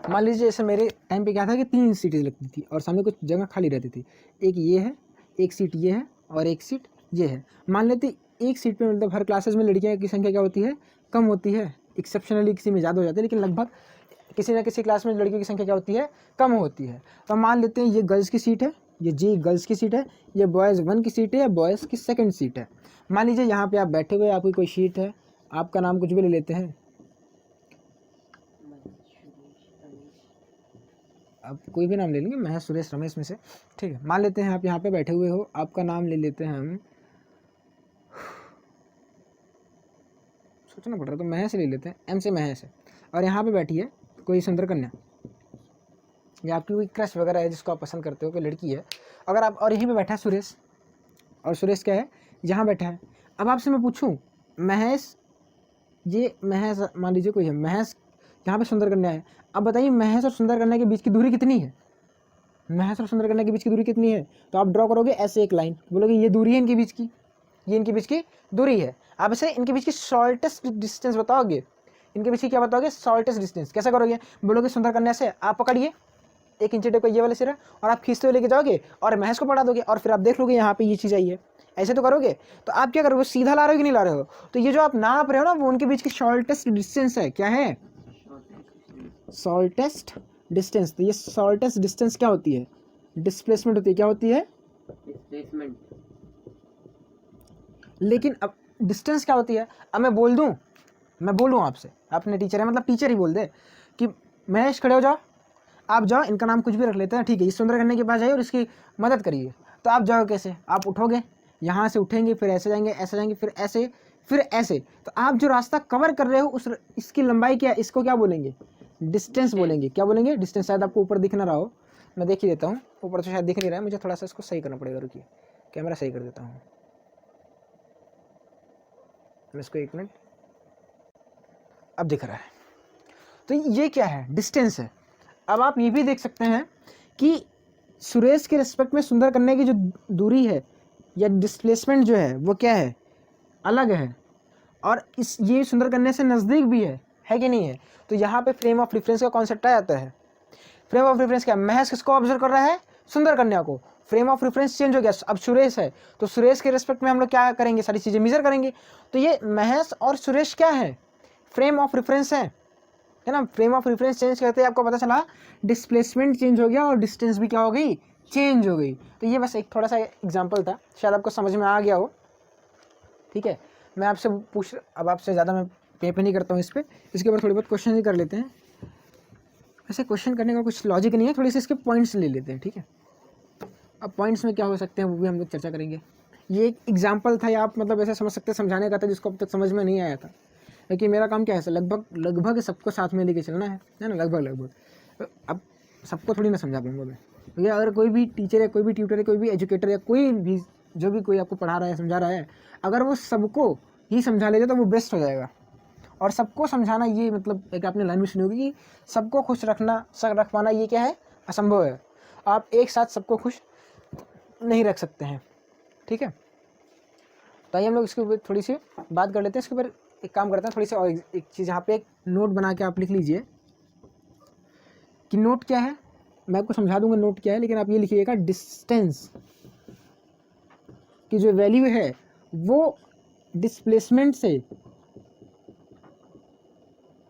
मान लीजिए जैसे मेरे टाइम पे क्या था कि 3 सीटें लगती थी और सामने कुछ जगह खाली रहती थी। एक ये है, एक सीट ये है और एक सीट ये है। मान लेते एक सीट पे मतलब हर क्लासेस में लड़कियों की संख्या क्या होती है, कम होती है, एक्सेप्शनली किसी में ज़्यादा हो जाती है, लेकिन लगभग किसी ना किसी क्लास में लड़कियों की संख्या क्या होती है, कम होती है। तो मान लेते हैं ये गर्ल्स की सीट है, ये जी गर्ल्स की सीट है, ये बॉयज़ 1 की सीट है, या बॉयज़ की 2nd सीट है। मान लीजिए यहाँ पे आप बैठे हुए, आपकी कोई सीट है, आपका नाम कुछ भी ले लेते हैं, आप कोई भी नाम ले लेंगे, मैं सुरेश रमेश में से, ठीक है। मान लेते हैं आप यहाँ पे बैठे हुए हो, आपका नाम ले लेते हैं हम, सोचना पड़ रहा है तो महेश ले लेते हैं, एम से महेश है। और यहाँ पे बैठी है कोई सुंदर कन्या, या आपकी कोई क्रश वगैरह है जिसको आप पसंद करते हो, कोई लड़की है अगर आप, और यहीं पे बैठा है सुरेश, और सुरेश क्या है यहाँ बैठा है। अब आपसे मैं पूछूँ महेश, ये महेश मान लीजिए कोई है, महेश यहाँ पे सुंदर कन्या है। अब बताइए महेश और सुंदर कन्या के बीच की दूरी कितनी है, महेश और सुंदर कन्या के बीच की दूरी कितनी है। तो आप ड्रॉ करोगे ऐसे एक लाइन, बोलोगे ये दूरी है इनके बीच की, ये इनके बीच की दूरी है। आप इसे इनके बीच की शॉर्टेस्ट डिस्टेंस बताओगे, इनके बीच की क्या बताओगे, शॉर्टेस्ट डिस्टेंस। कैसे करोगे, बोलोगे सुंदर कन्या से आप पकड़िए 1 इंची टेप का ये वाला सिरा, और आप खींचते हुए लेके जाओगे और महेश को पढ़ा दोगे, और फिर आप देख लोगे यहाँ पे ये चीज़ आई है, ऐसे तो करोगे। तो आप क्या करोगे, सीधा ला रहे हो कि नहीं ला रहे हो। तो ये जो आप नाप रहे हो ना, वो उनके बीच की शॉर्टेस्ट डिस्टेंस है। क्या है, शॉर्टेस्ट डिस्टेंस। तो ये शॉर्टेस्ट डिस्टेंस क्या होती है, डिस्प्लेसमेंट होती है। क्या होती है, डिस्प्लेसमेंट। लेकिन अब डिस्टेंस क्या होती है, अब मैं बोलूँ आपसे, आपने टीचर है मतलब टीचर ही बोल दे कि महेश खड़े हो जाओ, आप जाओ, इनका नाम कुछ भी रख लेते हैं, ठीक है, इस सुंदर करने के पास जाइए और इसकी मदद करिए। तो आप जाओ कैसे, आप उठोगे, यहाँ से उठेंगे, फिर ऐसे जाएंगे, ऐसे जाएंगे, फिर ऐसे, फिर ऐसे। तो आप जो रास्ता कवर कर रहे हो उस इसकी लंबाई क्या है, इसको क्या बोलेंगे, डिस्टेंस बोलेंगे। क्या बोलेंगे, डिस्टेंस। शायद आपको ऊपर दिख ना रहा हो, मैं देख ही देता हूँ, ऊपर तो शायद दिख नहीं रहा है, मुझे थोड़ा सा इसको सही करना पड़ेगा, रुकिए कैमरा सही कर देता हूँ मैं इसको, 1 मिनट, अब दिख रहा है। तो ये क्या है, डिस्टेंस है। अब आप ये भी देख सकते हैं कि सुरेश के रिस्पेक्ट में सुंदर करने की जो दूरी है या डिस्प्लेसमेंट जो है वो क्या है, अलग है, और इस ये सुंदर कन्या से नज़दीक भी है कि नहीं है। तो यहाँ पे फ्रेम ऑफ रेफरेंस का कॉन्सेप्ट आ जाता है। फ्रेम ऑफ रेफरेंस क्या है, महज किसको ऑब्जर्व कर रहा है, सुंदर कन्या को। फ्रेम ऑफ रेफरेंस चेंज हो गया, अब सुरेश है, तो सुरेश के रिस्पेक्ट में हम लोग क्या करेंगे, सारी चीज़ें मेजर करेंगे। तो ये महेश और सुरेश क्या है, फ्रेम ऑफ रेफरेंस है ना। फ्रेम ऑफ रेफरेंस चेंज करते ही आपको पता चला डिस्प्लेसमेंट चेंज हो गया और डिस्टेंस भी क्या हो गई, चेंज हो गई। तो ये बस एक थोड़ा सा एग्जाम्पल था, शायद आपको समझ में आ गया हो। ठीक है, मैं आपसे अब आपसे ज़्यादा मैं पे नहीं करता हूँ इस पर, इसके ऊपर थोड़ी बहुत क्वेश्चन ही कर लेते हैं। ऐसे क्वेश्चन करने का कुछ लॉजिक नहीं है, थोड़ी सी इसके पॉइंट्स ले लेते हैं। ठीक है, अब पॉइंट्स में क्या हो सकते हैं वो भी हम लोग चर्चा करेंगे। ये एक एग्जाम्पल था, या आप मतलब ऐसे समझ सकते हैं, समझाने का था जिसको अब तक समझ में नहीं आया था। लेकिन मेरा काम क्या है, लगभग सबको साथ में लेके चलना है ना, लगभग। अब सबको थोड़ी ना समझा पाऊंगा मैं, भैया अगर कोई भी टीचर है, कोई भी ट्यूटर है, कोई भी एजुकेटर है, कोई भी जो भी कोई आपको पढ़ा रहा है, समझा रहा है, अगर वो सबको ही समझा लेगा तो वो बेस्ट हो जाएगा। और सबको समझाना, ये मतलब एक आपने लाइन में सुनी होगी कि सबको खुश रख पाना ये क्या है, असंभव है। आप एक साथ सबको खुश नहीं रख सकते हैं। ठीक है, तो आइए हम लोग इसके ऊपर थोड़ी सी बात कर लेते हैं। इसके ऊपर एक काम करते हैं, थोड़ी सी और एक चीज़ यहाँ पे एक नोट बना के आप लिख लीजिए कि नोट क्या है। मैं आपको समझा दूंगा नोट क्या है, लेकिन आप ये लिखिएगा, डिस्टेंस की जो वैल्यू है वो डिस्प्लेसमेंट से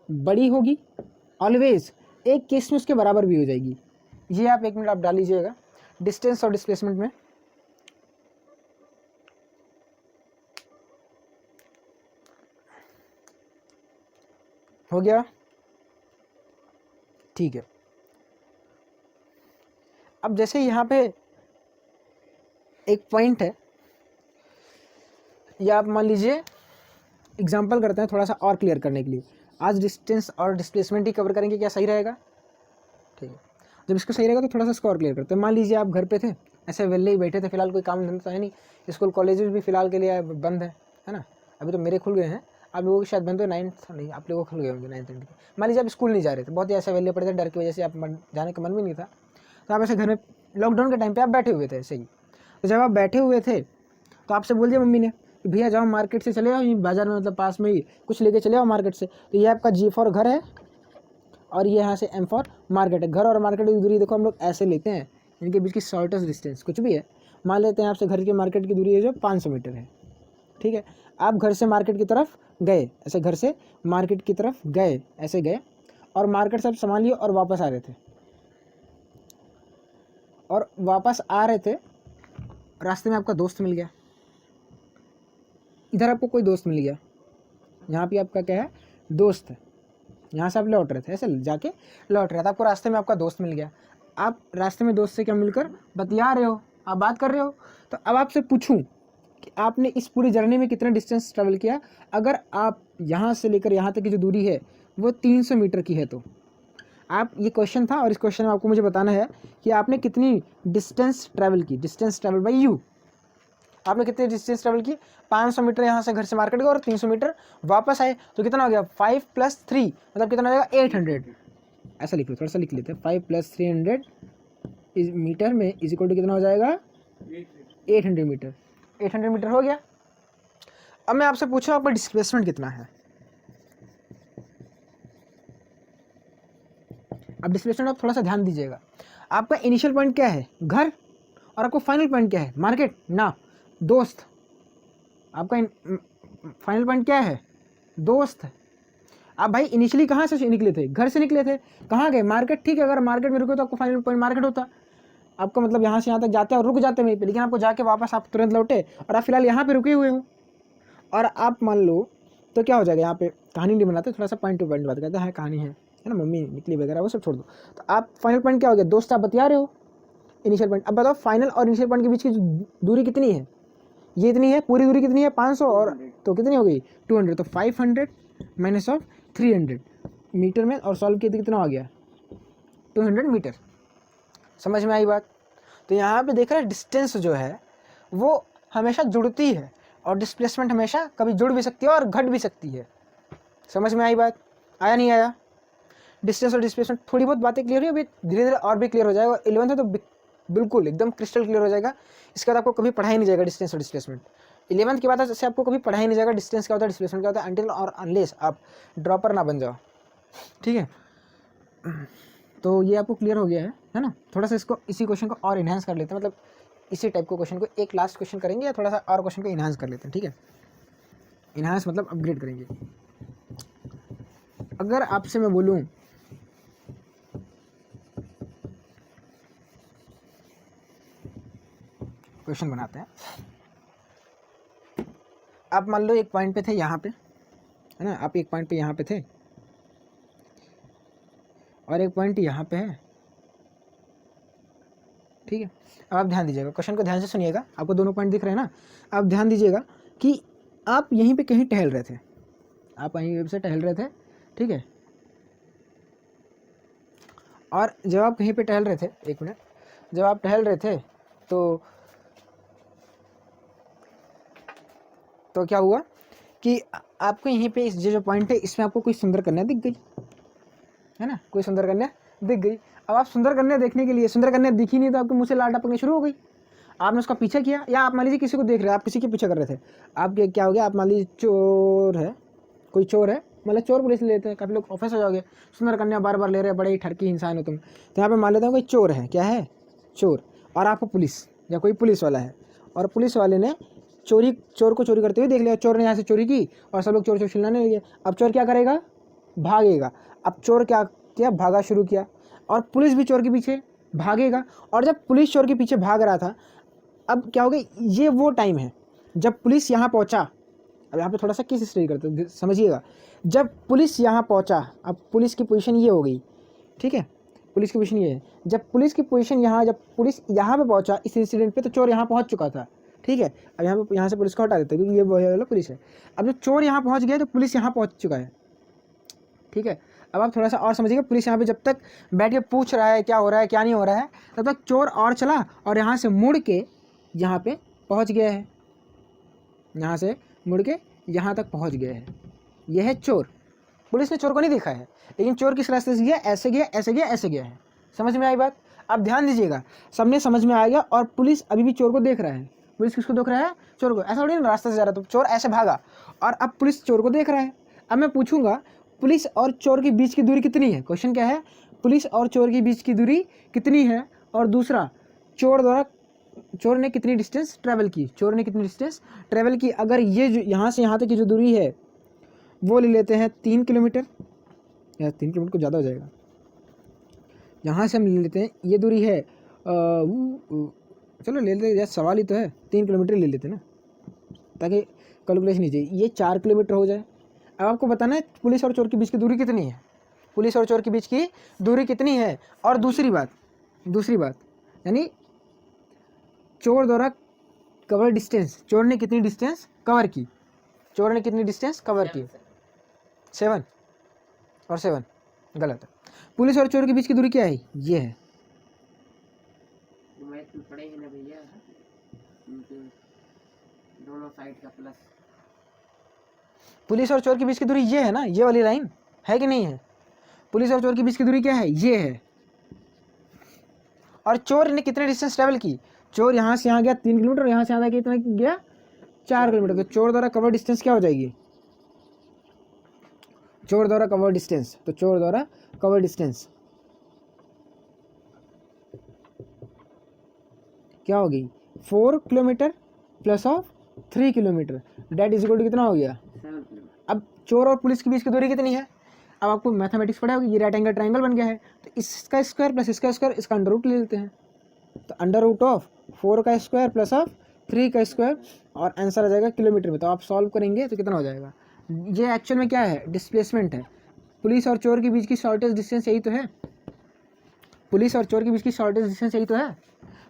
बड़ी होगी, ऑलवेज एक केस में उसके बराबर भी हो जाएगी। ये आप 1 मिनट आप डाल लीजिएगा डिस्टेंस और डिस्प्लेसमेंट में। हो गया, ठीक है। अब जैसे यहाँ पे एक पॉइंट है, या आप मान लीजिए एग्जांपल करते हैं थोड़ा सा और क्लियर करने के लिए। आज डिस्टेंस और डिस्प्लेसमेंट ही कवर करेंगे, क्या सही रहेगा? ठीक है, जब इसको सही रहेगा तो थोड़ा सा इसको और क्लियर करते हैं। मान लीजिए आप घर पे थे, ऐसे वेले ही बैठे थे, फिलहाल कोई काम धंधा तो है नहीं, स्कूल कॉलेजेस भी फिलहाल के लिए बंद है ना। अभी तो मेरे खुल गए हैं, आप लोगों के शायद बंद हो, 9th नहीं, आप लोगों को खुल गए होंगे 9th 10th के। मान लीजिए आप स्कूल नहीं जा रहे थे, बहुत ही ऐसे वेले पड़े थे, डर की वजह से आप जाने का मन भी नहीं था, तो आप ऐसे घर में लॉकडाउन के टाइम पे आप बैठे हुए थे ऐसे ही। तो जब आप बैठे हुए थे तो आपसे बोल दिया मम्मी ने कि भैया जाओ मार्केट से चले आओ, ये बाजार में मतलब पास में ही कुछ लेके चले आओ मार्केट से। तो ये आपका G फॉर घर है और ये यहाँ से M फॉर मार्केट है। घर और मार्केट की दूरी देखो हम लोग ऐसे लेते हैं, इनके बीच की शॉर्टेस्ट डिस्टेंस कुछ भी है, मान लेते हैं आपसे घर के मार्केट की दूरी है जो 500 मीटर है। ठीक है, आप घर से मार्केट की तरफ गए, ऐसे घर से मार्केट की तरफ गए, ऐसे गए, और मार्केट से आप सामान लिए और वापस आ रहे थे, और वापस आ रहे थे, रास्ते में आपका दोस्त मिल गया, इधर आपको कोई दोस्त मिल गया, यहाँ पे आपका क्या है, दोस्त है, यहाँ से आप लौट रहे थे, ऐसे जाके लौट रहे थे, आपको रास्ते में आपका दोस्त मिल गया। आप रास्ते में दोस्त से क्या मिलकर बतिया रहे हो, आप बात कर रहे हो। तो अब आपसे पूछूं कि आपने इस पूरी जर्नी में कितना डिस्टेंस ट्रैवल किया, अगर आप यहाँ से लेकर यहाँ तक की जो दूरी है वो 300 मीटर की है, तो आप, ये क्वेश्चन था और इस क्वेश्चन में आपको मुझे बताना है कि आपने कितनी डिस्टेंस ट्रैवल की, डिस्टेंस ट्रैवल बाई यू, आपने कितनी डिस्टेंस ट्रैवल की। 500 मीटर यहाँ से घर से मार्केट गए और 300 मीटर वापस आए, तो कितना हो गया, 5 + 3 मतलब कितना हो जाएगा, 800। ऐसा लिख लो, थोड़ा सा लिख लेते हैं, 5 + 300 मीटर में इज इक्वल टू कितना हो जाएगा, 800 मीटर। 800 मीटर हो गया। अब मैं आपसे पूछूं आपका डिस्प्लेसमेंट कितना है। अब डिस्प्लेसमेंट आप थोड़ा सा ध्यान दीजिएगा, आपका इनिशियल पॉइंट क्या है, घर, और आपको फाइनल पॉइंट क्या है, मार्केट ना, दोस्त। आपका फाइनल पॉइंट क्या है, दोस्त। आप भाई इनिशियली कहाँ से निकले थे, घर से निकले थे, कहाँ गए, मार्केट। ठीक है, अगर मार्केट में रुके तो आपको फाइनल पॉइंट मार्केट होता, आपका मतलब यहाँ से यहाँ तक जाते हैं और रुक जाते हैं वहीं पे, लेकिन आपको जाके वापस आप तुरंत लौटे और आप फिलहाल यहाँ पे रुके हुए हो, और आप मान लो तो क्या हो जाएगा, यहाँ पे कहानी नहीं बनाते, थोड़ा सा पॉइंट टू पॉइंट बात करते हैं, कहानी है ना, मम्मी निकली वगैरह वो सब छोड़ दो। तो आप फाइनल पॉइंट क्या हो गया, दोस्त आप बतिया रहे हो, इनिशियल पॉइंट। अब बताओ फाइनल और इनिशियल पॉइंट के बीच की दूरी कितनी है, ये इतनी है, पूरी दूरी कितनी है 500, और तो कितनी हो गई 200, तो 500 - 300 मीटर में, और सॉल्व किया तो कितना हो गया 200 मीटर। समझ में आई बात? तो यहाँ पे देख रहे हैं डिस्टेंस जो है वो हमेशा जुड़ती है, और डिस्प्लेसमेंट हमेशा कभी जुड़ भी सकती है और घट भी सकती है। समझ में आई बात, आया नहीं आया? डिस्टेंस और डिस्प्लेसमेंट थोड़ी बहुत बातें क्लियर हुई, अभी धीरे धीरे और भी क्लियर हो जाएगा। 11th में तो बिल्कुल एकदम क्रिस्टल क्लियर हो जाएगा। इसके बाद आपको कभी पढ़ा ही नहीं जाएगा डिस्टेंस और डिस्प्लेसमेंट। 11th के बाद से आपको कभी पढ़ा ही नहीं जाएगा डिस्टेंस क्या होता है, डिस्प्लेसमेंट क्या होता है, अनटिल और अनलेस आप ड्रॉपर ना बन जाओ। ठीक है, तो ये आपको क्लियर हो गया है ना। थोड़ा सा इसको इसी क्वेश्चन को और इन्हांस कर लेते हैं, मतलब इसी टाइप को क्वेश्चन को एक लास्ट क्वेश्चन करेंगे या थोड़ा सा और क्वेश्चन को इन्हांस कर लेते हैं। ठीक है, इन्हांस मतलब अपग्रेड करेंगे। अगर आपसे मैं बोलूँ क्वेश्चन बनाते हैं, आप मान लो एक पॉइंट पे थे यहाँ पे, है ना, आप एक पॉइंट पे यहाँ पे थे और एक पॉइंट यहाँ पे है। ठीक है, अब आप ध्यान दीजिएगा, क्वेश्चन को ध्यान से सुनिएगा, आपको दोनों पॉइंट दिख रहे हैं ना। आप ध्यान दीजिएगा कि आप यहीं पे कहीं टहल रहे थे, आप यहीं से टहल रहे थे। ठीक है, और जब आप कहीं पे टहल रहे थे, एक मिनट, जब आप टहल रहे थे तो क्या हुआ कि आपको यहीं पे इस जो पॉइंट है इसमें आपको कोई सुंदर कन्या दिख गई, है ना, कोई सुंदर कन्या दिख गई। अब आप सुंदर कन्या देखने के लिए, सुंदर कन्या दिखी नहीं तो आपके मुँह से लाल टपकने शुरू हो गई। आपने उसका पीछा किया, या आप मान लीजिए किसी को देख रहे हैं, आप किसी के पीछे कर रहे थे, आप क्या हो गया, आप मान लीजिए चोर है, कोई चोर है, मतलब चोर पुलिस लेते हैं, काफ़ी लोग ऑफिस हो जाओगे, सुंदर कन्या बार बार ले रहे हैं, बड़े ही ठरकी इंसान हो तुम, तो यहाँ पे मान लेते हैं कोई चोर है, क्या है, चोर, और आपको पुलिस या कोई पुलिस वाला है, और पुलिस वाले ने चोर को चोरी करते हुए देख लिया, चोर ने यहाँ से चोरी की और सब लोग चोर चिल्लाने लगे। अब चोर क्या करेगा, भागेगा। अब चोर क्या किया, भागा शुरू किया, और पुलिस भी चोर के पीछे भागेगा। और जब पुलिस चोर के पीछे भाग रहा था, अब क्या हो गया, ये वो टाइम है जब पुलिस यहाँ पहुँचा। अब यहाँ पे थोड़ा सा किस स्टडी करते हो समझिएगा, जब पुलिस यहाँ पहुँचा, अब पुलिस की पोजीशन ये हो गई। ठीक है, पुलिस की पोजीशन ये है, जब पुलिस की पोजीशन यहाँ, जब पुलिस यहाँ पे पहुँचा इस इंसिडेंट पे, तो चोर यहाँ पहुँच चुका था। ठीक है, अब यहाँ से पुलिस को हटा देते हैं क्योंकि ये वाला पुलिस है। अब जब चोर यहाँ पहुँच गया तो पुलिस यहाँ पहुँच चुका है। ठीक है, अब आप थोड़ा सा और समझिएगा, पुलिस यहाँ पे जब तक बैठ के पूछ रहा है क्या हो रहा है क्या नहीं हो रहा है, तब तक चोर और चला और यहाँ से मुड़ के यहाँ पे पहुँच गया है, यहाँ से मुड़ के यहाँ तक पहुँच गया है। यह है चोर। पुलिस ने चोर को नहीं देखा है, लेकिन चोर किस रास्ते से गया, ऐसे गया, ऐसे गया, ऐसे गया है। समझ में आई बात? आप ध्यान दीजिएगा, सबने समझ में आ गया। और पुलिस अभी भी चोर को देख रहा है। पुलिस किसको देख रहा है, चोर को। ऐसा थोड़ी ना रास्ते से जा रहा, तो चोर ऐसे भागा और अब पुलिस चोर को देख रहा है। अब मैं पूछूंगा पुलिस और चोर के बीच की दूरी कितनी है, क्वेश्चन क्या है, पुलिस और चोर के बीच की दूरी कितनी है, और दूसरा चोर ने कितनी डिस्टेंस ट्रैवल की, चोर ने कितनी डिस्टेंस ट्रैवल की। अगर ये जो यहाँ से यहाँ तक की जो दूरी है वो ले लेते हैं 3 किलोमीटर, या 3 किलोमीटर को ज़्यादा हो जाएगा, यहाँ से हम ले लेते हैं ये दूरी है, चलो ले लेते हैं, सवाल ही तो है, 3 किलोमीटर ले लेते हैं ना, ताकि कैलकुलेशन नहीं चाहिए, ये 4 किलोमीटर हो जाए। अब आपको बताना है पुलिस और चोर के बीच की दूरी कितनी है, पुलिस और चोर के बीच की दूरी कितनी है। और दूसरी बात यानी चोर द्वारा कवर डिस्टेंस, चोर ने कितनी डिस्टेंस कवर की, चोर ने कितनी डिस्टेंस कवर की, 7 और 7 गलत है। पुलिस और चोर के बीच की दूरी क्या है, ये है, पड़े हैं ना भैया, दोनों साइड का प्लस। पुलिस और चोर के बीच की दूरी ये है ना, ये वाली लाइन है कि नहीं है, पुलिस और चोर के बीच की दूरी क्या है, ये है। और चोर ने कितने डिस्टेंस ट्रैवल की, चोर यहाँ से यहाँ गया 3 किलोमीटर, यहाँ से यहाँ कितना गया 4 किलोमीटर, तो चोर द्वारा कवर डिस्टेंस क्या हो जाएगी, चोर द्वारा कवर डिस्टेंस, तो चोर द्वारा कवर डिस्टेंस क्या होगी, 4 kilometre plus of 3 kilometre, that is equal to कितना हो गया। अब चोर और पुलिस के बीच की दूरी कितनी है, अब आपको मैथमेटिक्स पढ़ा होगी, ये राइट एंगल ट्रायंगल बन गया है, तो इसका स्क्वायर प्लस इसका स्क्वायर, इसका अंडर रूट ले लेते हैं, तो अंडर रूट ऑफ 4 का स्क्वायर प्लस ऑफ 3 का स्क्वायर, और आंसर आ जाएगा किलोमीटर में। तो आप सॉल्व करेंगे तो कितना हो जाएगा, ये एक्चुअल में क्या है, डिस्प्लेसमेंट है। पुलिस और चोर के बीच की शॉर्टेस्ट डिस्टेंस यही तो है, पुलिस और चोर के बीच की शॉर्टेस्ट डिस्टेंस यही तो है,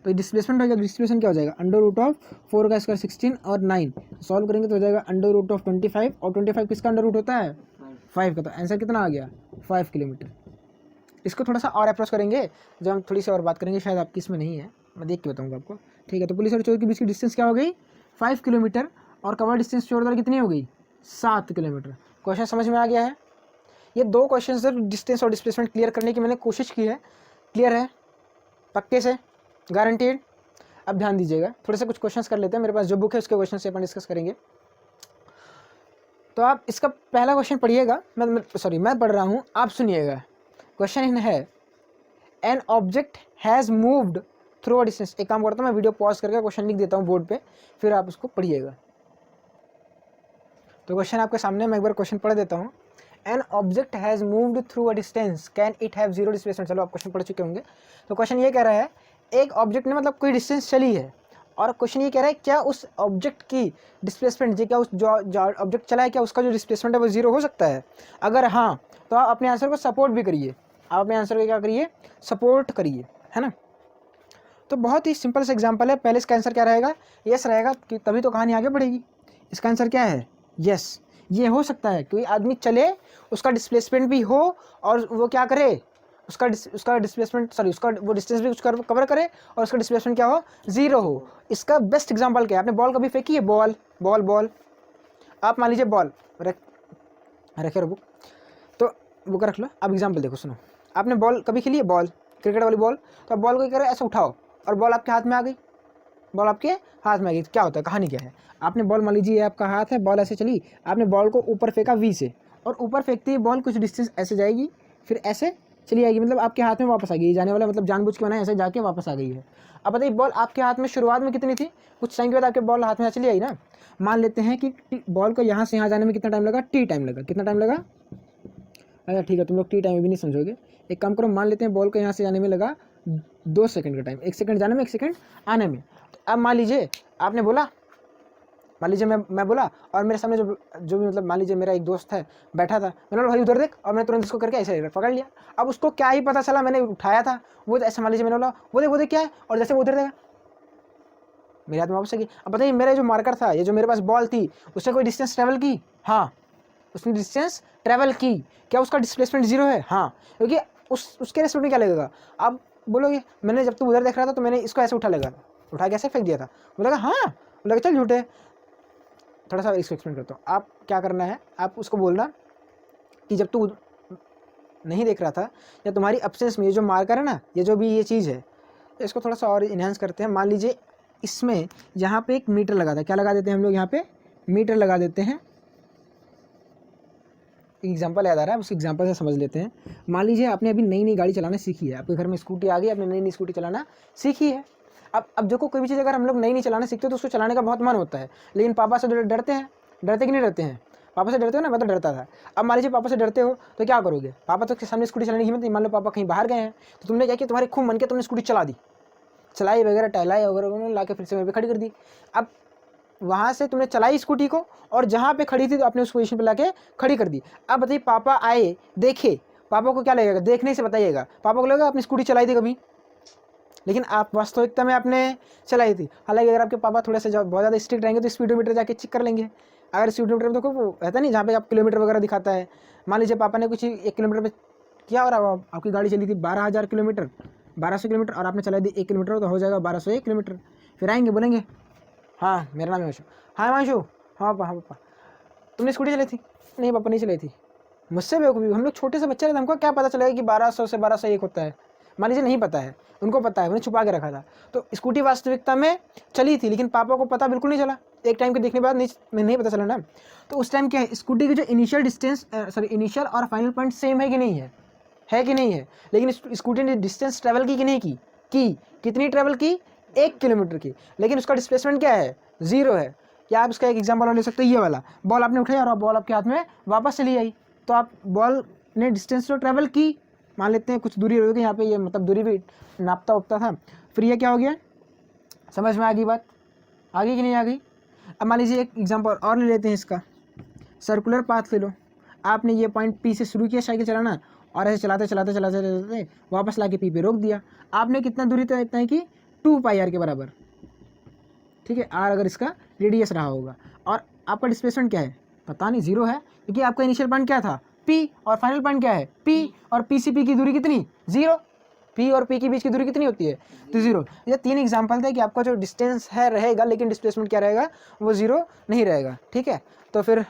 तो डिस्प्लेसमेंट हो जाएगा। डिस्प्लेसमेंट क्या हो जाएगा, अंडर रूट ऑफ 4 का स्क्वायर 16 और 9, सॉल्व करेंगे तो हो जाएगा अंडर रूट ऑफ 25, और 25 किसका अंडर रूट होता है, 5 का, तो आंसर कितना आ गया 5 किलोमीटर। इसको थोड़ा सा और अप्रोच करेंगे जब हम थोड़ी सी और बात करेंगे, शायद आपकी इसमें नहीं है, मैं देख के बताऊंगा आपको। ठीक है, तो पुलिस और चोर के बीच की डिस्टेंस क्या हो गई 5 किलोमीटर, और कवर डिस्टेंस चोर द्वारा कितनी हो गई 7 किलोमीटर। क्वेश्चन समझ में आ गया है। ये 2 क्वेश्चन से डिस्टेंस और डिस्प्लेसमेंट क्लियर करने की मैंने कोशिश की है, क्लियर है पक्के से, गारंटीड। अब ध्यान दीजिएगा, थोड़े से कुछ क्वेश्चंस कर लेते हैं, मेरे पास जो बुक है उसके क्वेश्चन से अपन डिस्कस करेंगे। तो आप इसका पहला क्वेश्चन पढ़िएगा, मैं पढ़ रहा हूँ, आप सुनिएगा। क्वेश्चन है an object has moved through a distance. एक काम करता हूँ, मैं वीडियो पॉज करके क्वेश्चन लिख देता हूँ बोर्ड पे, फिर आप उसको पढ़िएगा। तो क्वेश्चन आपके सामने, मैं एक बार क्वेश्चन पढ़ देता हूँ। An object has moved through a distance, can it have zero displacement. चलो आप क्वेश्चन पढ़ चुके होंगे। तो क्वेश्चन ये कह रहा है एक ऑब्जेक्ट ने मतलब कोई डिस्टेंस चली है, और क्वेश्चन ये कह रहा है क्या उस ऑब्जेक्ट की डिस्प्लेसमेंट, क्या उस जो ऑब्जेक्ट चला है क्या उसका जो डिस्प्लेसमेंट है वो जीरो हो सकता है। अगर हाँ तो आप अपने आंसर को सपोर्ट भी करिए, आप अपने आंसर को क्या करिए, सपोर्ट करिए, है ना। तो बहुत ही सिंपल सा एग्जांपल है। पहले इसका आंसर क्या रहेगा, यस रहेगा, कि तभी तो कहानी आगे बढ़ेगी। इसका आंसर क्या है, यस। ये हो सकता है कोई आदमी चले, उसका डिस्प्लेसमेंट भी हो, और वो क्या करे, उसका डिस्प्लेसमेंट सॉरी उसका वो डिस्टेंस भी कुछ कवर करे, और उसका डिस्प्लेसमेंट क्या हो, जीरो हो। इसका बेस्ट एग्जांपल क्या है, आपने बॉल कभी फेंकी है, बॉल आप मान लीजिए बॉल रखे बुक, तो बुक रख लो। अब एग्जांपल देखो, सुनो, आपने बॉल कभी खेली है, बॉल क्रिकेट वाली बॉल। तो आप बॉल को क्या करे, ऐसे उठाओ, और बॉल आपके हाथ में आ गई, बॉल आपके हाथ में आ गई। क्या होता है, कहानी क्या है, आपने बॉल, मान लीजिए आपका हाथ है, बॉल ऐसे चली, आपने बॉल को ऊपर फेंका वी से, और ऊपर फेंकते ही बॉल कुछ डिस्टेंस ऐसे जाएगी, फिर ऐसे चली आएगी, मतलब आपके हाथ में वापस आ गई। जाने वाला मतलब जानबूझ के बनाए, ऐसे जाके वापस आ गई है। अब बताइए बॉल आपके हाथ में शुरुआत में कितनी थी, कुछ टाइम के बाद आपके बॉल हाथ में चली आई ना। मान लेते हैं कि बॉल को यहाँ से यहाँ जाने में कितना टाइम लगा, टी टाइम लगा। कितना टाइम लगा, अच्छा ठीक है, तुम लोग टी टाइम भी नहीं समझोगे। एक काम करो, मान लेते हैं बॉल को यहाँ से जाने में लगा 2 सेकंड का टाइम, 1 सेकंड जाने में, 1 सेकंड आने में। तो अब मान लीजिए आपने बोला, मान लीजिए मैं बोला, और मेरे सामने जो भी मतलब मान लीजिए मेरा एक दोस्त है बैठा था, मैंने बोला भाई उधर देख, और मैं तुरंत इसको करके ऐसे पकड़ लिया। अब उसको क्या ही पता चला, मैंने उठाया था, वो ऐसे मान लीजिए मैंने बोला वो देख क्या है, और जैसे वो उधर देगा मेरे हाथ में वापस आ गई। अब बताइए मेरा जो मार्कर था, ये जो मेरे पास बॉल थी, उसने कोई डिस्टेंस ट्रेवल की, हाँ उसने डिस्टेंस ट्रेवल की। क्या उसका डिस्प्लेसमेंट जीरो है, हाँ, क्योंकि उसके रेस्पेक्ट में क्या लगेगा। आप बोलोगे मैंने जब तू उधर देख रहा था तो मैंने इसको ऐसे उठा के ऐसे फेंक दिया था, बोलेगा हाँ, बोलेगा चल झूठे। थोड़ा सा इसको एक्सप्लेन करता हूँ। आप क्या करना है, आप उसको बोलना कि जब तू नहीं देख रहा था, या तुम्हारी एब्सेंस में ये जो मार्कर है ना, ये जो भी ये चीज़ है, इसको थोड़ा सा और इन्हांस करते हैं। मान लीजिए इसमें यहाँ पे एक मीटर लगा था, क्या लगा देते हैं हम लोग, यहाँ पे मीटर लगा देते हैं। एग्जाम्पल याद आ रहा है, उस एग्जाम्पल से समझ लेते हैं। मान लीजिए आपने अभी नई गाड़ी चलाना सीखी है, आपके घर में स्कूटी आ गई, आपने नई स्कूटी चलाना सीखी है। अब देखो कोई भी चीज़ अगर हम लोग नई चलाना सीखते हो तो उसको चलाने का बहुत मन होता है, लेकिन पापा से डरते हैं, डरते कि नहीं डरते हैं, पापा से डरते हो ना, मैं तो डरता था। अब मान लीजिए पापा से डरते हो तो क्या करोगे, पापा तो सामने स्कूटी चलाने की हिम्मत नहीं, मान लो पापा कहीं बाहर गए हैं, तो तुमने क्या किया, तुम्हारे खूब मन किया, तुमने स्कूटी चलाई वगैरह, टहलाई वगैरह, ला के फिर से वहीं पर खड़ी कर दी। अब वहाँ से तुमने चलाई स्कूटी को, और जहाँ पे खड़ी थी तो आपने उस पोजीशन पे लाके खड़ी कर दी। अब बताइए पापा आए देखे, पापा को क्या लगेगा, देखने से बताइएगा, पापा को लगेगा आपने स्कूटी चलाई थी कभी, लेकिन आप वास्तविकता में आपने चलाई थी। हालांकि अगर आपके पापा थोड़े से बहुत ज़्यादा स्ट्रिक्ट रहेंगे तो स्पीडोमीटर जाके चेक कर लेंगे। अगर स्पीडोमीटर में देखो वो रहता नहीं, जहाँ पे आप किलोमीटर वगैरह दिखाता है, मान लीजिए पापा ने कुछ 1 किलोमीटर पे किया, और आपकी गाड़ी चली थी 12,000 किलोमीटर, 1200 किलोमीटर, और आपने चलाई दी 1 किलोमीटर, तो हो जाएगा 1201 किलोमीटर। फिर आएंगे बोलेंगे हाँ मेरा नाम है हिमांशु, हाँ हिमांशु, हाँ पापा तुमने स्कूटी चलाई थी, नहीं पापा नहीं चलाई थी। मुझसे बेवकूफ़ी, हम लोग छोटे से बच्चे रहते हैं, हमको क्या पता चलेगा कि 1200 से 1201 होता है। मान लीजिए नहीं पता है, उनको पता है, उन्हें छुपा के रखा था। तो स्कूटी वास्तविकता में चली थी, लेकिन पापा को पता बिल्कुल नहीं चला, एक टाइम के देखने के बाद नहीं पता चला ना। तो उस टाइम क्या है, स्कूटी की जो इनिशियल डिस्टेंस इनिशियल और फाइनल पॉइंट सेम है कि नहीं है, लेकिन स्कूटी ने डिस्टेंस ट्रैवल की कि नहीं की, कितनी ट्रैवल की, 1 किलोमीटर की, लेकिन उसका डिस्प्लेसमेंट क्या है, जीरो है। या आप इसका एक एग्जाम्पल और ले सकते हैं, ये वाला बॉल आपने उठाया और बॉल आपके हाथ में वापस चली आई, तो आप बॉल ने डिस्टेंस तो ट्रैवल की, मान लेते हैं कुछ दूरी होगी यहाँ पे, ये मतलब दूरी भी नापता उपता था, फिर ये क्या हो गया, समझ में आ गई बात, आ गई कि नहीं आ गई। अब मान लीजिए एक एग्जाम्पल और ले लेते हैं इसका, सर्कुलर पाथ ले लो। आपने ये पॉइंट पी से शुरू किया साइकिल चलाना, और ऐसे चलाते वापस ला के पी पे रोक दिया। आपने कितना दूरी तय इतना की, 2πr के बराबर, ठीक है, आर अगर इसका रेडियस रहा होगा, और आपका डिस्प्लेसमेंट क्या है, पता नहीं, जीरो है, क्योंकि आपका इनिशियल पॉइंट क्या था, पी, और फाइनल पॉइंट क्या है, पी, और पी से पी की दूरी कितनी, जीरो, पी और पी के बीच की दूरी कितनी होती है, तो जीरो। ये 3 एग्जाम्पल थे कि आपका जो डिस्टेंस है रहेगा, लेकिन डिस्प्लेसमेंट क्या रहेगा, वो जीरो नहीं रहेगा, ठीक है। तो फिर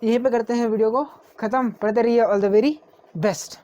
यहीं पे करते हैं वीडियो को ख़त्म, पढ़ते रहिए, ऑल द वेरी बेस्ट।